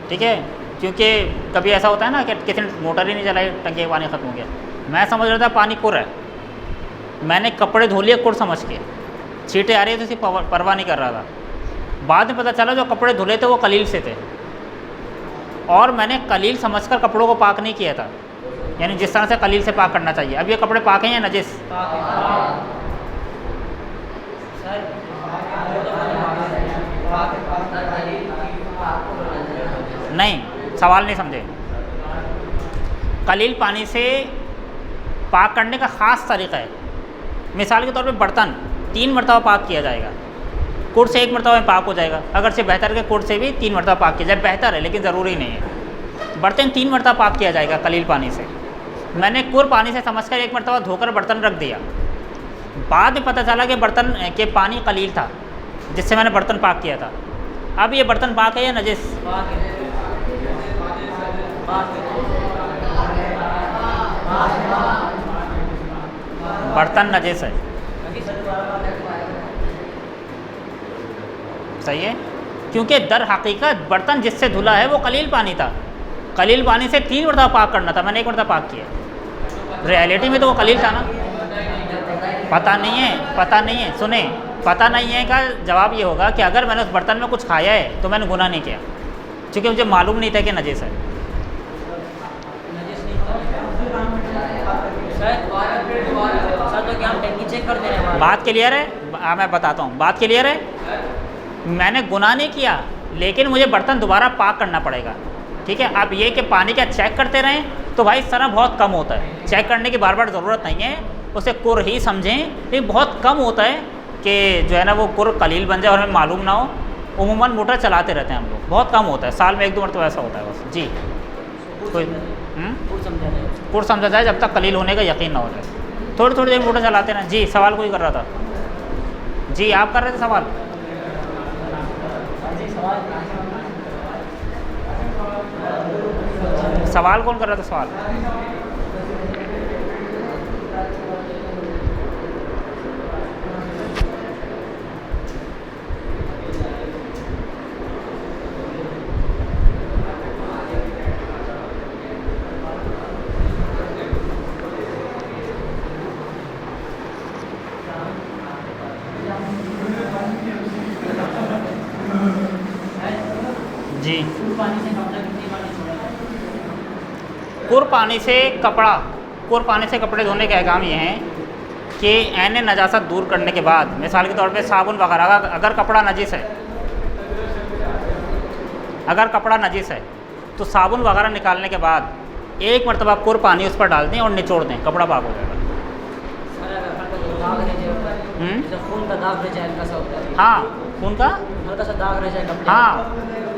Speaker 2: ठीक है, क्योंकि कभी ऐसा होता है ना कि किसी ने मोटर ही नहीं चलाई, टंकी का पानी ख़त्म हो गया, मैं समझ रहा था पानी कुर है, मैंने कपड़े धो लिए कुर समझ के, छींटें आ रही थी, उसकी परवाह नहीं कर रहा था, बाद में पता चला जो कपड़े धुले थे वो कलील से थे, और मैंने कलील समझकर कपड़ों को पाक नहीं किया था, यानी जिस तरह से कलील से पाक करना चाहिए। अब ये कपड़े पाक हैं या नजिस? नहीं, सवाल नहीं समझे। कलील पानी से पाक करने का ख़ास तरीक़ा है। मिसाल के तौर पे बर्तन 3 मरतबा पाक किया जाएगा, कुर से 1 मरतबा में पाक हो जाएगा, अगर से बेहतर के कुर से भी 3 मरतबा पाक किया जाए, बेहतर है लेकिन ज़रूरी नहीं है। बर्तन 3 मरतबा पाक किया जाएगा कलील पानी से, मैंने कुर पानी से समझकर 1 मरतबा धोकर बर्तन रख दिया, बाद में पता चला कि बर्तन के पानी कलील था जिससे मैंने बर्तन पाक किया था, अब ये बर्तन पाक है या नजिस? बर्तन नजिस है, सही है, क्योंकि दर हकीकत बर्तन जिससे धुला है वो कलील पानी था, कलील पानी से 3 मरतबा पाक करना था, मैंने 1 मरतबा पाक किया, रियलिटी में तो वो कलील था ना। पता नहीं है, सुने, पता नहीं है का जवाब ये होगा कि अगर मैंने उस बर्तन में कुछ खाया है तो मैंने गुनाह नहीं किया, क्योंकि मुझे मालूम नहीं था कि नजिस है।
Speaker 3: तो क्या हम टंकी चेक कर दे रहे हैं?
Speaker 2: बात क्लियर है? मैं बताता हूँ, बात क्लियर है। मैंने गुनाह नहीं किया, लेकिन मुझे बर्तन दोबारा पाक करना पड़ेगा, ठीक है। अब ये कि पानी क्या चेक करते रहें, तो भाई इस तरह बहुत कम होता है, चेक करने की बार बार ज़रूरत नहीं है, उसे कुर ही समझें, लेकिन बहुत कम होता है कि जो है ना वो कुर कलील बन जाए और हमें मालूम ना हो। उमूमन मोटर चलाते रहते हैं हम लोग, बहुत कम होता है, साल में 1-2 मरतबा ऐसा होता है बस। जी, कोई कुर समझा जाए जब तक कलील होने का यकीन ना हो जाए, थोड़ी थोड़ी देर मोटर चलाते ना। जी, सवाल कोई कर रहा था? जी, आप कर रहे थे सवाल? सवाल कौन कर रहा था सवाल? जी, कुर पानी से कपड़े धोने का अहकाम ये हैं कि ऐने नजासत दूर करने के बाद, मिसाल के तौर पे साबुन वगैरह, अगर कपड़ा नजिस है तो साबुन वगैरह निकालने के बाद 1 मरतबा कुर पानी उस पर डाल दें और निचोड़ दें, कपड़ा पाक हो जाएगा।
Speaker 3: जैसे खून का दाग रह जाए हल्का सा होता है,
Speaker 2: हाँ, खून का,
Speaker 3: हल्का सा दाग रह जाए कपड़े पर।
Speaker 2: हाँ,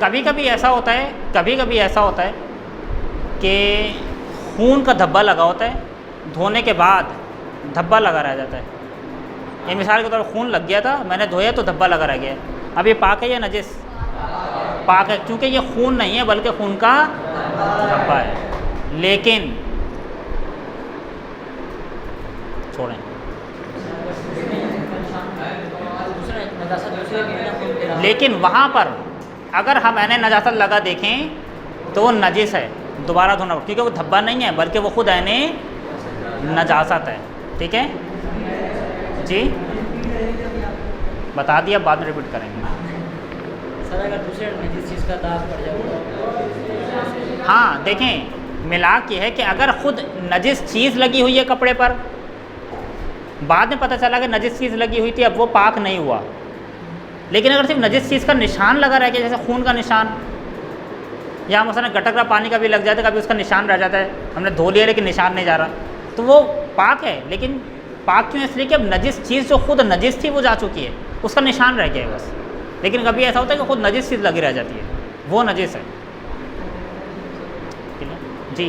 Speaker 2: कभी कभी ऐसा होता है, कभी कभी ऐसा होता है कि खून का धब्बा लगा होता है, धोने के बाद धब्बा लगा रह जाता है। ये मिसाल के तौर पर खून लग गया था, मैंने धोया तो धब्बा लगा रह गया। अब ये पाक है या नजिस? पाक है, क्योंकि ये खून नहीं है बल्कि खून का धब्बा है। लेकिन छोड़ें,
Speaker 3: दूसरे नजासत दूसरे के बिना खून के अलावा।
Speaker 2: लेकिन वहाँ पर अगर हम ऐने नजासत लगा देखें तो वो नजिस है, दोबारा धोना, क्योंकि वो धब्बा नहीं है बल्कि वो खुद ऐने नजासत है। ठीक है जी, बता दिया, बाद में रिपीट करेंगे।
Speaker 3: सर अगर दूसरे नजीस चीज़ का दाग पड़ जाए,
Speaker 2: हाँ देखें, मिलाक ये है कि अगर खुद नजिस चीज़ लगी हुई है कपड़े पर, बाद में पता चला कि नजिस चीज़ लगी हुई थी, अब वो पाक नहीं हुआ। लेकिन अगर सिर्फ नजिस चीज़ का निशान लगा रह गया, जैसे खून का निशान, या मसलन गटर का पानी का भी लग जाता है, कभी उसका निशान रह जाता है, हमने धो लिया लेकिन निशान नहीं जा रहा, तो वो पाक है। लेकिन पाक क्यों? इसलिए कि अब नजिस चीज़ जो खुद नजिस थी वो जा चुकी है, उसका निशान रह गया है बस। लेकिन कभी ऐसा होता है कि खुद नजिस चीज़ लगी रह जाती है, वो नजिस है। ठीक है जी,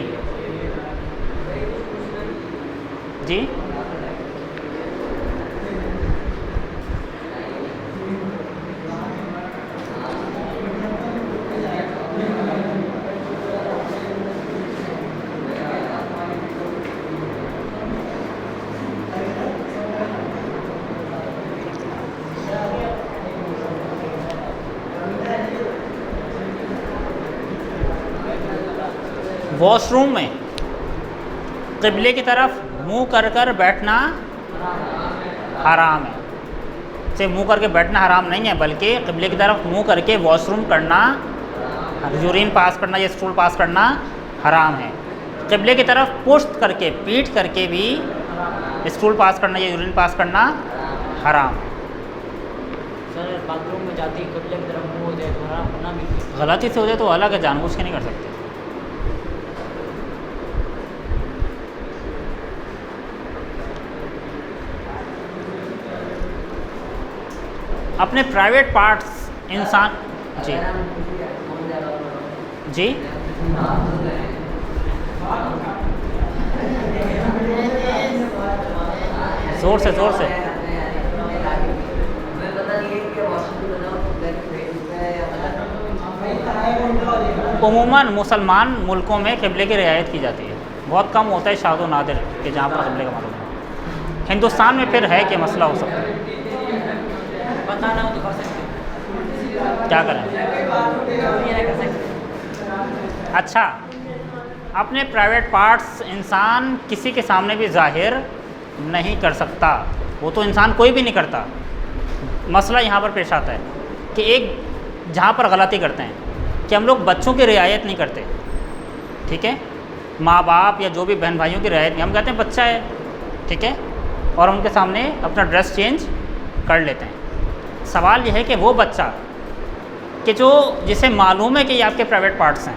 Speaker 2: जी वॉशरूम में क़िबले की तरफ मुंह कर कर बैठना हराम है। सिर्फ मुंह करके बैठना हराम नहीं है, बल्कि क़िबले की तरफ मुंह करके वॉशरूम करना, यूरिन पास करना या स्टूल पास करना हराम है। क़िबले की तरफ पुश्त करके, पीठ करके भी स्टूल पास करना या यूरिन पास करना हराम है।
Speaker 3: सर बाथरूम में जाती कपड़े की तरफ मुँह हो जाए तो हराम होना भी।
Speaker 2: गलती से हो जाए तो अलग है, जानबूझ के नहीं कर सकते। अपने प्राइवेट पार्ट्स इंसान, जी जी ज़ोर से ज़ोर से, उमूमन मुसलमान मुल्कों में क़िबले की रियायत की जाती है, बहुत कम होता है शाज़ व नादिर कि जहाँ पर क़िबले का मालूम है। हिंदुस्तान में फिर है कि मसला हो सकता है,
Speaker 3: पता ना हो तो कर सकते,
Speaker 2: क्या करें।
Speaker 3: ये नहीं कर सकते।
Speaker 2: अच्छा, अपने प्राइवेट पार्ट्स इंसान किसी के सामने भी ज़ाहिर नहीं कर सकता, वो तो इंसान कोई भी नहीं करता। मसला यहाँ पर पेश आता है कि एक जहाँ पर गलती करते हैं कि हम लोग बच्चों की रियायत नहीं करते। ठीक है, माँ बाप या जो भी बहन भाइयों की रियायत नहीं, हम कहते हैं बच्चा है, ठीक है, और उनके सामने अपना ड्रेस चेंज कर लेते हैं। सवाल यह है कि वो बच्चा कि जो जिसे मालूम है कि ये आपके प्राइवेट पार्ट्स हैं,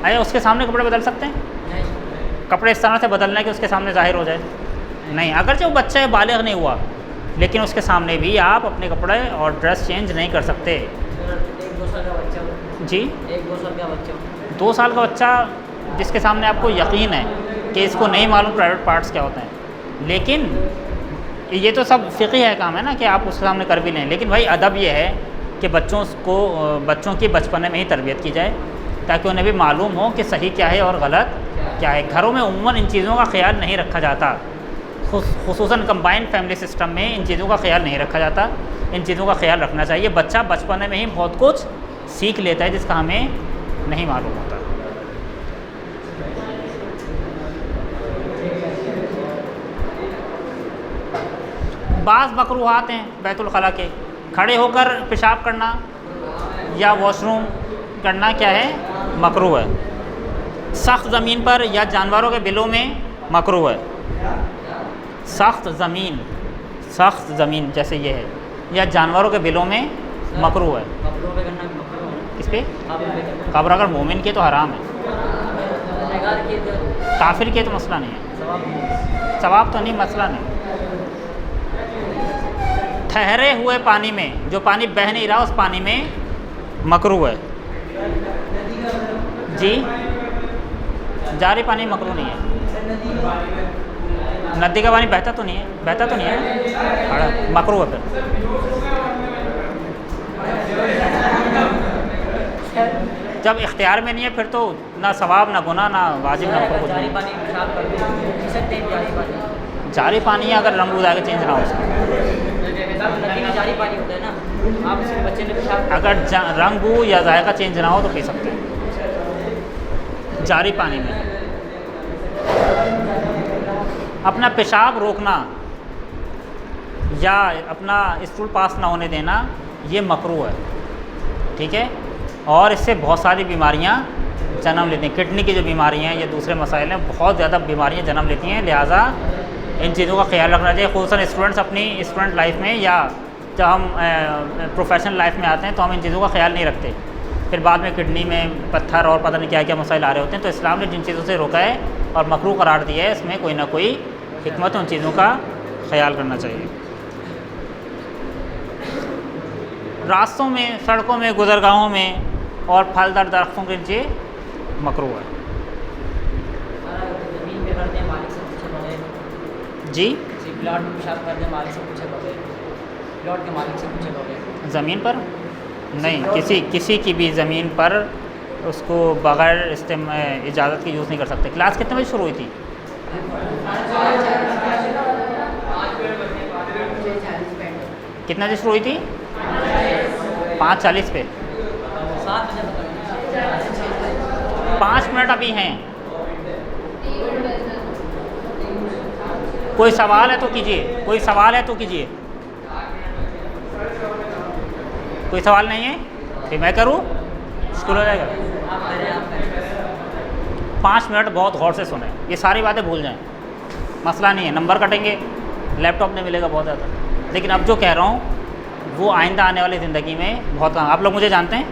Speaker 2: आया उसके सामने कपड़े बदल सकते हैं? कपड़े इस तरह से बदलना है कि उसके सामने ज़ाहिर हो जाए? नहीं। अगर जो बच्चा है, बालिग नहीं हुआ, लेकिन उसके सामने भी आप अपने कपड़े और ड्रेस चेंज नहीं कर सकते।
Speaker 3: एक 2 साल का बच्चा
Speaker 2: जी,
Speaker 3: 1-2 साल का बच्चा
Speaker 2: 2 साल का बच्चा जिसके सामने आपको यकीन है कि इसको नहीं मालूम प्राइवेट पार्ट्स क्या होते हैं, लेकिन ये तो सब फ़िक़ी है काम है ना कि आप उसके सामने कर भी लें, लेकिन भाई अदब ये है कि बच्चों की बचपने में ही तरबियत की जाए ताकि उन्हें भी मालूम हो कि सही क्या है और गलत क्या है। घरों में उम्मन इन चीज़ों का ख्याल नहीं रखा जाता, खुसूसन कंबाइंड फैमिली सिस्टम में इन चीज़ों का ख्याल नहीं रखा जाता। इन चीज़ों का ख्याल रखना चाहिए। बच्चा बचपने में ही बहुत कुछ सीख लेता है जिसका हमें नहीं मालूम होता। बाज़ मकरूहात हैं बैतुल खला के, खड़े होकर पेशाब करना या वॉशरूम करना क्या है? मकरूह है। सख्त ज़मीन पर या जानवरों के बिलों में मकरूह है। सख्त ज़मीन जैसे ये है या जानवरों के बिलों में मकरूह है।
Speaker 3: कपड़ों पे करना मकरूह है।
Speaker 2: किस पे?
Speaker 3: कपड़ों पे करना।
Speaker 2: कब्र अगर मोमिन के तो हराम है,
Speaker 3: गुनहगार की तो
Speaker 2: काफिर के तो मसला नहीं है,
Speaker 3: सवाब नहीं है।
Speaker 2: सवाब तो नहीं, मसला नहीं। ठहरे हुए पानी में, जो पानी बह नहीं रहा उस पानी में मकरूह है। जी, जारी पानी मकरूह नहीं है। नदी का पानी बहता तो नहीं है, बहता तो नहीं है, मकरूह है फिर। जब इख्तियार में नहीं है फिर तो ना सवाब ना गुनाह ना वाजिब ना कुछ
Speaker 3: जारी
Speaker 2: नहीं।
Speaker 3: पानी पेशाब कर पी सकते हैं जारी पानी?
Speaker 2: जारी पानी अगर रंग जाके चेंज ना हो उसका,
Speaker 3: नदी में जारी पानी होता है ना, आप किसी बच्चे ने पेशाब
Speaker 2: अगर रंग बू या जायका चेंज ना हो तो पी सकते हैं जारी पानी में। अपना पेशाब रोकना या अपना स्टूल पास ना होने देना ये मकरूह है, ठीक है। और इससे बहुत सारी बीमारियां जन्म लेती हैं। किडनी की जो बीमारियां हैं या दूसरे मसाइल हैं, बहुत ज़्यादा बीमारियां जन्म लेती हैं। लिहाजा इन चीज़ों का ख्याल रखना चाहिए, ख़ुसूसन स्टूडेंट्स अपनी स्टूडेंट लाइफ में या जब हम प्रोफेशनल लाइफ में आते हैं तो हम इन चीज़ों का ख्याल नहीं रखते। फिर बाद में किडनी में पत्थर और पता नहीं क्या क्या मसाइल आ रहे होते हैं। तो इस्लाम ने जिन चीज़ों से रोका है और मकरूह करार दिया है, इसमें कोई ना कोई हिकमत उन चीज़ों का ख्याल करना चाहिए। रास्तों में, सड़कों में, गुज़रगाहों में और फलदार दरख्तों के नीचे मकरूह है।
Speaker 3: ज़मीन पे करते हैं मालिक से पूछे बगैर,
Speaker 2: जी,
Speaker 3: प्लॉट में पेशाब करते हैं मालिक से पूछे बगैर, प्लॉट के मालिक से पूछे बगैर।
Speaker 2: ज़मीन पर नहीं, किसी की भी ज़मीन पर उसको बग़ैर इजाज़त के यूज़ नहीं कर सकते। क्लास कितने बजे शुरू हुई थी?
Speaker 3: 5:40
Speaker 2: कितना बजे शुरू हुई थी? 5:40 पे।
Speaker 3: 7 बजे तक
Speaker 2: 5 मिनट अभी हैं। कोई सवाल है तो कीजिए, कोई सवाल है तो कीजिए। कोई सवाल नहीं है फिर मैं करूँ, मुश्किल हो जाएगा।
Speaker 3: आप करें
Speaker 2: 5 मिनट बहुत गौर से सुने, ये सारी बातें भूल जाएं, मसला नहीं है। नंबर कटेंगे, लैपटॉप नहीं मिलेगा बहुत ज़्यादा, लेकिन अब जो कह रहा हूँ वो आइंदा आने वाली ज़िंदगी में बहुत काम। आप लोग मुझे जानते हैं,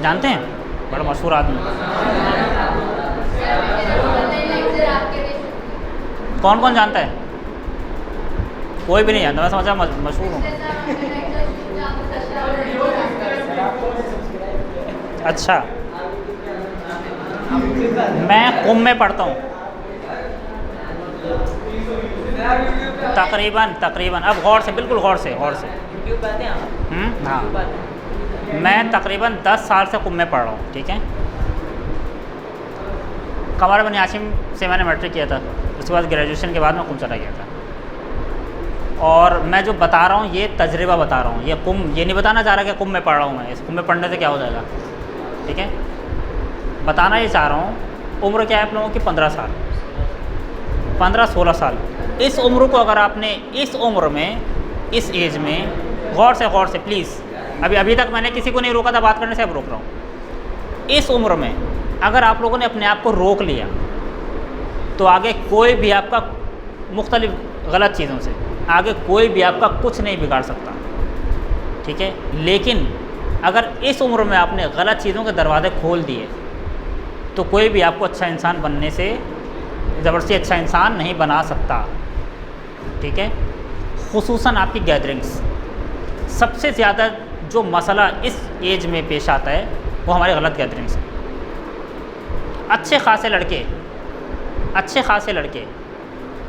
Speaker 2: जानते हैं, बड़ा मशहूर आदमी। कौन कौन जानता है? कोई भी नहीं जानता, मैं समझा मशहूर हूँ। अच्छा, मैं कुम में पढ़ता हूँ तकरीबन। अब गौर से, बिल्कुल गौर से।
Speaker 3: यूट्यूब पर आते हैं आप?
Speaker 2: हाँ,
Speaker 3: यूट्यूब पर आते हैं?
Speaker 2: मैं तकरीबन 10 साल से कुम में पढ़ रहा हूँ, ठीक है। कमर बन हाशिम से मैंने मैट्रिक किया था, उसके बाद ग्रेजुएशन के बाद मैं कुम चला गया था। और मैं जो बता रहा हूँ ये तजर्बा बता रहा हूँ, ये कुम ये नहीं बताना चाह रहा कि कुम में पढ़ रहा हूँ मैं, इस कुम में पढ़ने से क्या हो जाएगा, ठीक है। बताना ये चाह रहा हूँ, उम्र क्या है आप लोगों की? 15 साल, 15-16 साल। इस उम्र को अगर आपने इस उम्र में, इस एज में गौर से प्लीज़, अभी तक मैंने किसी को नहीं रोका था बात करने से, अब रोक रहा हूँ। इस उम्र में अगर आप लोगों ने अपने आप को रोक लिया तो आगे कोई भी आपका मुख्तलिफ गलत चीज़ों से आगे कोई भी आपका कुछ नहीं बिगाड़ सकता, ठीक है। लेकिन अगर इस उम्र में आपने गलत चीज़ों के दरवाजे खोल दिए तो कोई भी आपको अच्छा इंसान बनने से, ज़बरदस्ती अच्छा इंसान नहीं बना सकता, ठीक है। खुसूसन आपकी गैदरिंग्स, सबसे ज़्यादा जो मसला इस एज में पेश आता है वो हमारे गलत गैदरिंग्स हैं। अच्छे खासे लड़के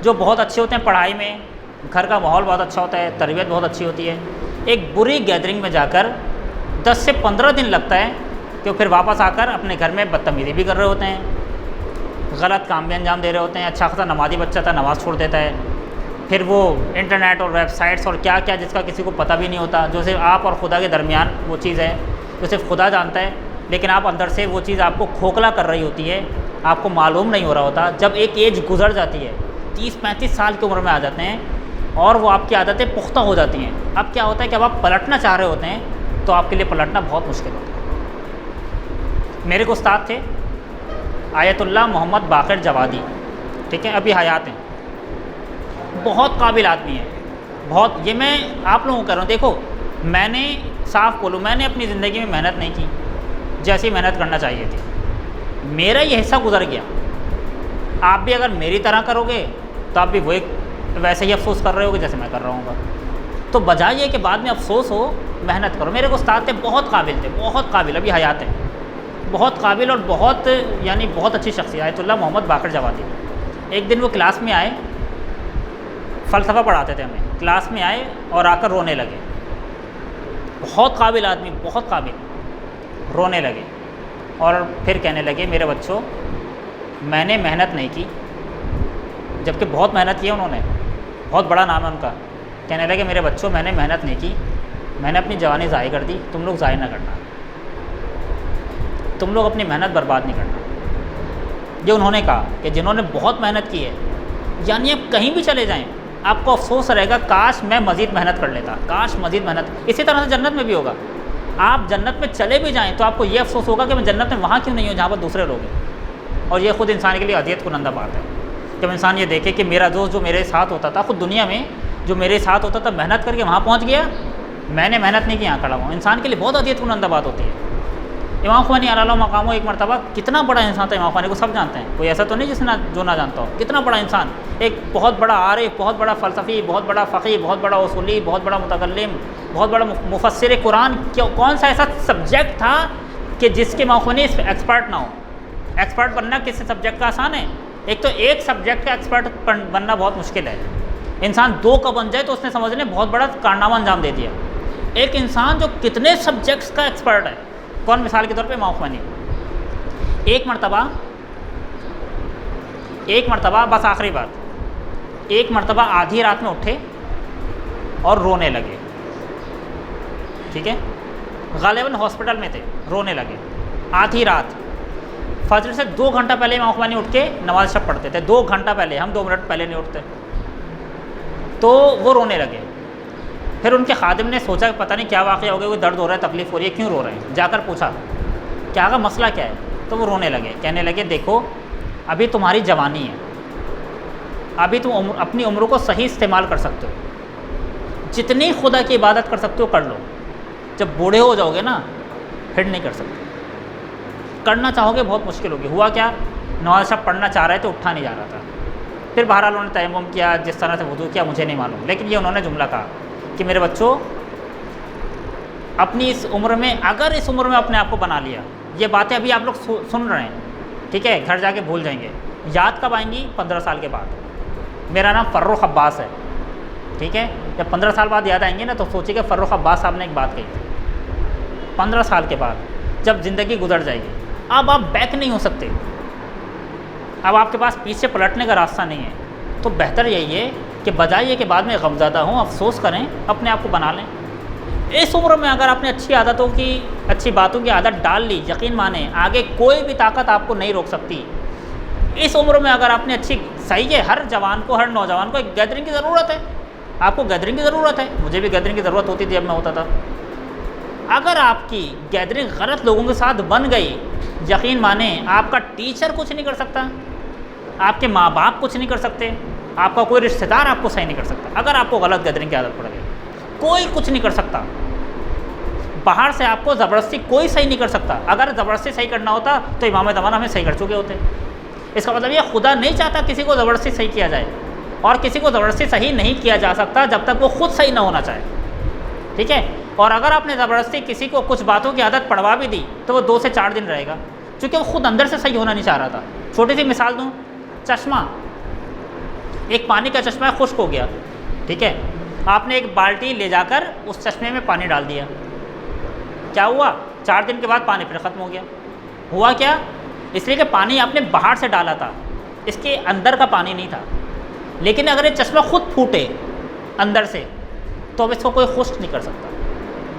Speaker 2: जो बहुत अच्छे होते हैं पढ़ाई में, घर का माहौल बहुत अच्छा होता है, तरबियत बहुत अच्छी होती है, एक बुरी गैदरिंग में जाकर 10 से 15 दिन लगता है कि फिर वापस आकर अपने घर में बदतमीज़ी भी कर रहे होते हैं, गलत काम भी अंजाम दे रहे होते हैं। अच्छा खासा नमाज़ी बच्चा था, नमाज़ छोड़ देता है, फिर वो इंटरनेट और वेबसाइट्स और क्या क्या जिसका किसी को पता भी नहीं होता, जो सिर्फ आप और खुदा के दरमियान वो चीज़ है जो सिर्फ खुदा जानता है, लेकिन आप अंदर से वो चीज़ आपको खोखला कर रही होती है, आपको मालूम नहीं हो रहा होता। जब एक एज गुजर जाती है, 30-35 साल की उम्र में आ जाते हैं और वो आपकी आदतें पुख्ता हो जाती हैं, अब क्या होता है कि अब आप पलटना चाह रहे होते हैं तो आपके लिए पलटना बहुत मुश्किल होता है। मेरे को उस्ताद थे आयतुल्लाह मोहम्मद बाक़िर जवादी, ठीक है, अभी हयात हैं, बहुत काबिल आदमी है, बहुत। ये मैं आप लोगों को कह रहा हूँ, देखो मैंने साफ बोलूँ, मैंने अपनी ज़िंदगी में मेहनत नहीं की जैसी मेहनत करना चाहिए थी, मेरा ये हिस्सा गुजर गया। आप भी अगर मेरी तरह करोगे तो आप भी वही वैसे ही अफसोस कर रहे होगे जैसे मैं कर रहा हूँ। तो बजाय ये कि बाद में अफसोस हो, मेहनत करो। मेरे उस्ताद थे, बहुत काबिल थे, बहुत काबिल, अभी हयात हैं, बहुत काबिल और बहुत यानी बहुत अच्छी शख्सियत, आयतुल्लाह मोहम्मद बाकर जवादी। एक दिन वो क्लास में आए, फ़लसफ़ा पढ़ाते थे हमें, क्लास में आए और आकर रोने लगे। बहुत काबिल आदमी, बहुत काबिल, रोने लगे और फिर कहने लगे, मेरे बच्चों मैंने मेहनत नहीं की, जबकि बहुत मेहनत की उन्होंने, बहुत बड़ा नाम है उनका। कहने लगे, मेरे बच्चों मैंने मेहनत नहीं की, मैंने अपनी जवानी ज़ाय कर दी, तुम लोग ज़ाय ना करना, तुम लोग अपनी मेहनत बर्बाद नहीं करना। ये उन्होंने कहा कि जिन्होंने बहुत मेहनत की है, यानी आप कहीं भी चले जाएं आपको अफसोस रहेगा, काश मैं मज़ीद मेहनत कर लेता, काश मज़ीद मेहनत। इसी तरह से जन्नत में भी होगा, आप जन्नत में चले भी जाएं तो आपको ये अफसोस होगा कि मैं जन्नत में वहाँ क्यों नहीं हूँ जहाँ पर दूसरे लोग हैं। और ये ख़ुद इंसान के लिए अज़ियत कुनंदा बात है, जब इंसान ये देखे कि मेरा दोस्त जो मेरे साथ होता था, ख़ुद दुनिया में जो मेरे साथ होता था, मेहनत करके वहाँ पहुँच गया, मैंने मेहनत नहीं की, यहाँ खड़ा हुआ। इंसान के लिए बहुत अज़ियत कुनंदा बात होती है। इमाम ख़ुमैनी अलैहि मकामो एक मरतबा, कितना बड़ा इंसान था इमाम ख़ुमैनी को सब जानते हैं, कोई ऐसा तो नहीं जिसने जो ना जानता हो, कितना बड़ा इंसान, एक बहुत बड़ा आरिफ, बहुत बड़ा फ़लसफ़ी, बहुत बड़ा फ़क़ीह, बहुत बड़ा उसूली, बहुत बड़ा मुतकल्लिम, बहुत बड़ा मुफस्सिर कुरान। कौन सा ऐसा सब्जेक्ट था कि जिसके इमाम ख़ुमैनी एक्सपर्ट ना हो? एक्सपर्ट बनना किसी सब्जेक्ट का आसान है? एक तो एक सब्जेक्ट का एक्सपर्ट बनना बहुत मुश्किल है। इंसान दो का बन जाए तो उसने समझने बहुत बड़ा कारनामा अंजाम दे दिया। एक इंसान जो कितने सब्जेक्ट्स का एक्सपर्ट है, कौन? मिसाल के तौर पे इमाम ख़ुमैनी एक मरतबा बस आखिरी बात, एक मरतबा आधी रात में उठे और रोने लगे, ठीक है, गालिबन हॉस्पिटल में थे, रोने लगे आधी रात। फजर से 2 घंटा पहले इमाम ख़ुमैनी उठ के नमाज शब पढ़ते थे, 2 घंटा पहले, हम 2 मिनट पहले नहीं उठते। तो वो रोने लगे। फिर उनके खादिम ने सोचा कि पता नहीं क्या वाक़या हो गया, कोई दर्द हो रहा है, तकलीफ़ हो रही है, क्यों रो रहे हैं? जाकर पूछा क्या का मसला क्या है? तो वो रोने लगे, कहने लगे, देखो अभी तुम्हारी जवानी है, अभी तुम अपनी उम्र को सही इस्तेमाल कर सकते हो, जितनी खुदा की इबादत कर सकते हो कर लो, जब बूढ़े हो जाओगे ना फिर नहीं कर सकते, करना चाहोगे बहुत मुश्किल होगी। हुआ क्या, नमाज शब पढ़ना चाह रहे थे, उठा नहीं जा रहा था। फिर बहरहाल उन्होंने तयम्मुम किया, जिस तरह से वुज़ू किया मुझे नहीं मालूम, लेकिन ये उन्होंने जुमला कहा कि मेरे बच्चों अपनी इस उम्र में, अगर इस उम्र में अपने आप को बना लिया, ये बातें अभी आप लोग सुन रहे हैं, ठीक है, घर जाके भूल जाएंगे, याद कब आएंगी? 15 साल के बाद। मेरा नाम फ़र्रुख अब्बास है, ठीक है, जब 15 साल बाद याद आएंगे ना तो सोचिएगा फ़र्रुख अब्बास साहब ने एक बात कही थी। 15 साल के बाद जब ज़िंदगी गुजर जाएगी, अब आप बैक नहीं हो सकते, अब आपके पास पीछे पलटने का रास्ता नहीं है, तो बेहतर यही है कि बजाय ये कि बाद में गमज़दा हों, अफसोस करें, अपने आप को बना लें। इस उम्र में अगर आपने अच्छी आदतों की, अच्छी बातों की आदत डाल ली, यकीन माने आगे कोई भी ताकत आपको नहीं रोक सकती। इस उम्र में अगर आपने अच्छी, सही है, हर जवान को, हर नौजवान को एक गैदरिंग की ज़रूरत है, आपको गैदरिंग की ज़रूरत है, मुझे भी गैदरिंग की ज़रूरत होती थी जब मैं होता था। अगर आपकी गैदरिंग गलत लोगों के साथ बन गई, यकीन माने आपका टीचर कुछ नहीं कर सकता, आपके माँ बाप कुछ नहीं कर सकते, आपका कोई रिश्तेदार आपको सही नहीं कर सकता। अगर आपको गलत गैदरिंग की आदत पड़ गई, कोई कुछ नहीं कर सकता, बाहर से आपको ज़बरदस्ती कोई सही नहीं कर सकता। अगर ज़बरदस्ती सही करना होता तो इमाम ज़माना हमें सही कर चुके होते। इसका मतलब ये खुदा नहीं चाहता किसी को ज़बरदस्ती सही किया जाए, और किसी को ज़बरदस्ती सही नहीं किया जा सकता जब तक वो खुद सही ना होना चाहे, ठीक है। और अगर आपने ज़बरदस्ती किसी को कुछ बातों की आदत पढ़वा भी दी तो वो 2 से 4 दिन रहेगा, क्योंकि वो खुद अंदर से सही होना नहीं चाह रहा था। छोटी सी मिसाल दूँ, चश्मा, एक पानी का चश्मा खुश्क हो गया, ठीक है, आपने एक बाल्टी ले जाकर उस चश्मे में पानी डाल दिया, क्या हुआ? 4 दिन के बाद पानी फिर ख़त्म हो गया। हुआ क्या? इसलिए कि पानी आपने बाहर से डाला था, इसके अंदर का पानी नहीं था। लेकिन अगर ये चश्मा खुद फूटे अंदर से तो अब इसको कोई खुश्क नहीं कर सकता।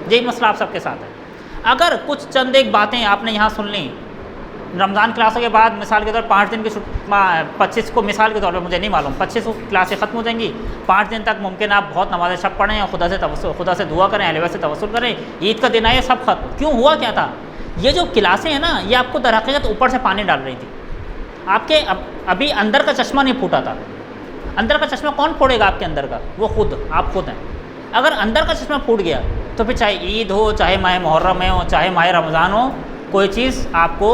Speaker 2: यही मसला आप सबके साथ है। अगर कुछ चंद एक बातें आपने यहाँ सुन ली, रमज़ान क्लासों के बाद मिसाल के तौर 5 दिन की 25 को, मिसाल के तौर पे मुझे नहीं मालूम, 25 को क्लासें ख़त्म हो जाएंगी, 5 दिन तक मुमकिन आप बहुत नमाज़ शब पढ़ें और खुदा से दुआ करें, अहले बैत से तवस्सुल करें, ईद का दिन आए, सब खत्म। क्यों? हुआ क्या था? ये जो क्लासें हैं ना, ये आपको दरहकीकत ऊपर से पानी डाल रही थी, आपके अभी अंदर का चश्मा नहीं फूटा था। अंदर का चश्मा कौन फोड़ेगा आपके अंदर का? वो खुद, आप खुद हैं। अगर अंदर का चश्मा फूट गया तो फिर चाहे ईद हो, चाहे माह मुहर्रम हो, चाहे माह रमज़ान हो, कोई चीज़ आपको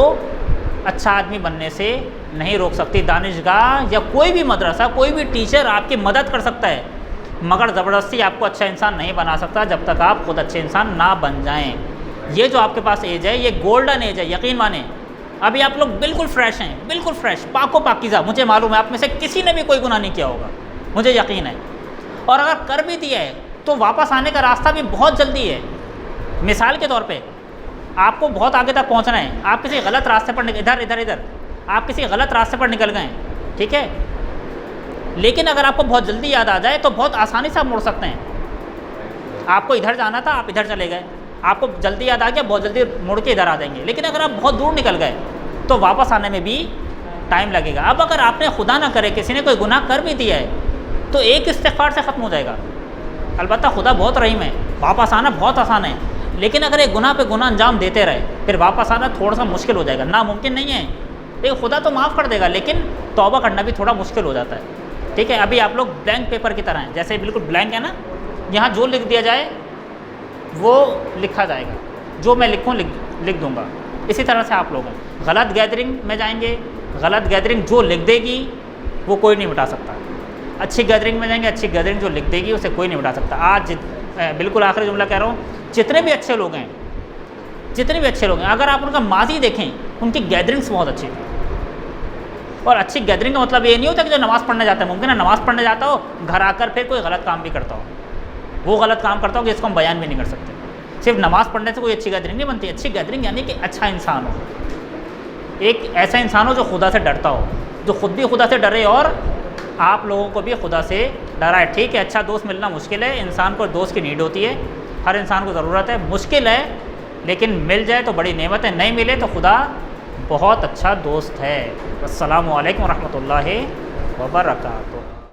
Speaker 2: अच्छा आदमी बनने से नहीं रोक सकती। दानिशगाह या कोई भी मदरसा, कोई भी टीचर आपकी मदद कर सकता है, मगर ज़बरदस्ती आपको अच्छा इंसान नहीं बना सकता जब तक आप खुद अच्छे इंसान ना बन जाएं। ये जो आपके पास एज है ये गोल्डन एज है, यकीन माने। अभी आप लोग बिल्कुल फ्रेश हैं, बिल्कुल फ्रेश, पाको पाकीज़ा। मुझे मालूम है आप में से किसी ने भी कोई गुनाह नहीं किया होगा, मुझे यकीन है। और अगर कर भी दिया है तो वापस आने का रास्ता भी बहुत जल्दी है। मिसाल के तौर पे आपको बहुत आगे तक पहुंचना है, आप किसी गलत रास्ते पर इधर आप किसी गलत रास्ते पर निकल गए, ठीक है, लेकिन अगर आपको बहुत जल्दी याद आ जाए तो बहुत आसानी से आप मुड़ सकते हैं। आपको इधर जाना था, आप इधर चले गए, आपको जल्दी याद आ गया, बहुत जल्दी मुड़ के इधर आ जाएंगे। लेकिन अगर आप बहुत दूर निकल गए तो वापस आने में भी टाइम लगेगा। अब अगर आपने खुदा ना करे किसी ने कोई गुनाह कर भी दिया है तो एक इस्तिग़फ़ार से ख़त्म हो जाएगा। अलबत्ता खुदा बहुत रहीम है, वापस आना बहुत आसान है। लेकिन अगर एक गुनाह पे गुनाह अंजाम देते रहे फिर वापस आना थोड़ा सा मुश्किल हो जाएगा, नामुमकिन नहीं है। लेकिन खुदा तो माफ़ कर देगा, लेकिन तौबा करना भी थोड़ा मुश्किल हो जाता है, ठीक है। अभी आप लोग ब्लैंक पेपर की तरह हैं, जैसे बिल्कुल ब्लैंक है ना, यहाँ जो लिख दिया जाए वो लिखा जाएगा, जो मैं लिखूँ लिख दूँगा। इसी तरह से आप लोग हैं, गलत गैदरिंग में जाएंगे, गलत गैदरिंग जो लिख देगी वो कोई नहीं मिटा सकता। अच्छी गैदरिंग में जाएंगे, अच्छी गैदरिंग जो लिख देगी उसे कोई नहीं मिटा सकता। आज बिल्कुल आखिरी जुमला कह रहा हूँ, जितने भी अच्छे लोग हैं, अगर आप उनका माजी देखें, उनकी गैदरिंग्स बहुत अच्छी थी। और अच्छी गैदरिंग का मतलब ये नहीं होता कि जो नमाज़ पढ़ने जाता है, मुमकिन है नमाज़ पढ़ने जाता हो, घर आकर फिर कोई गलत काम भी करता हो, वो गलत काम करता हो कि इसको हम बयान भी नहीं कर सकते। सिर्फ नमाज़ पढ़ने से कोई अच्छी गैदरिंग नहीं बनती। अच्छी गैदरिंग यानी कि अच्छा इंसान हो, एक ऐसा इंसान हो जो खुदा से डरता हो, जो खुद भी खुदा से डरे और आप लोगों को भी खुदा से डराए। ठीक है, अच्छा दोस्त मिलना मुश्किल है, इंसान को दोस्त की नीड होती है, हर इंसान को ज़रूरत है, मुश्किल है, लेकिन मिल जाए तो बड़ी नेमत है, नहीं मिले तो खुदा बहुत अच्छा दोस्त है। अस्सलामु अलैकुम रहमतुल्लाहि व बरकातुहू।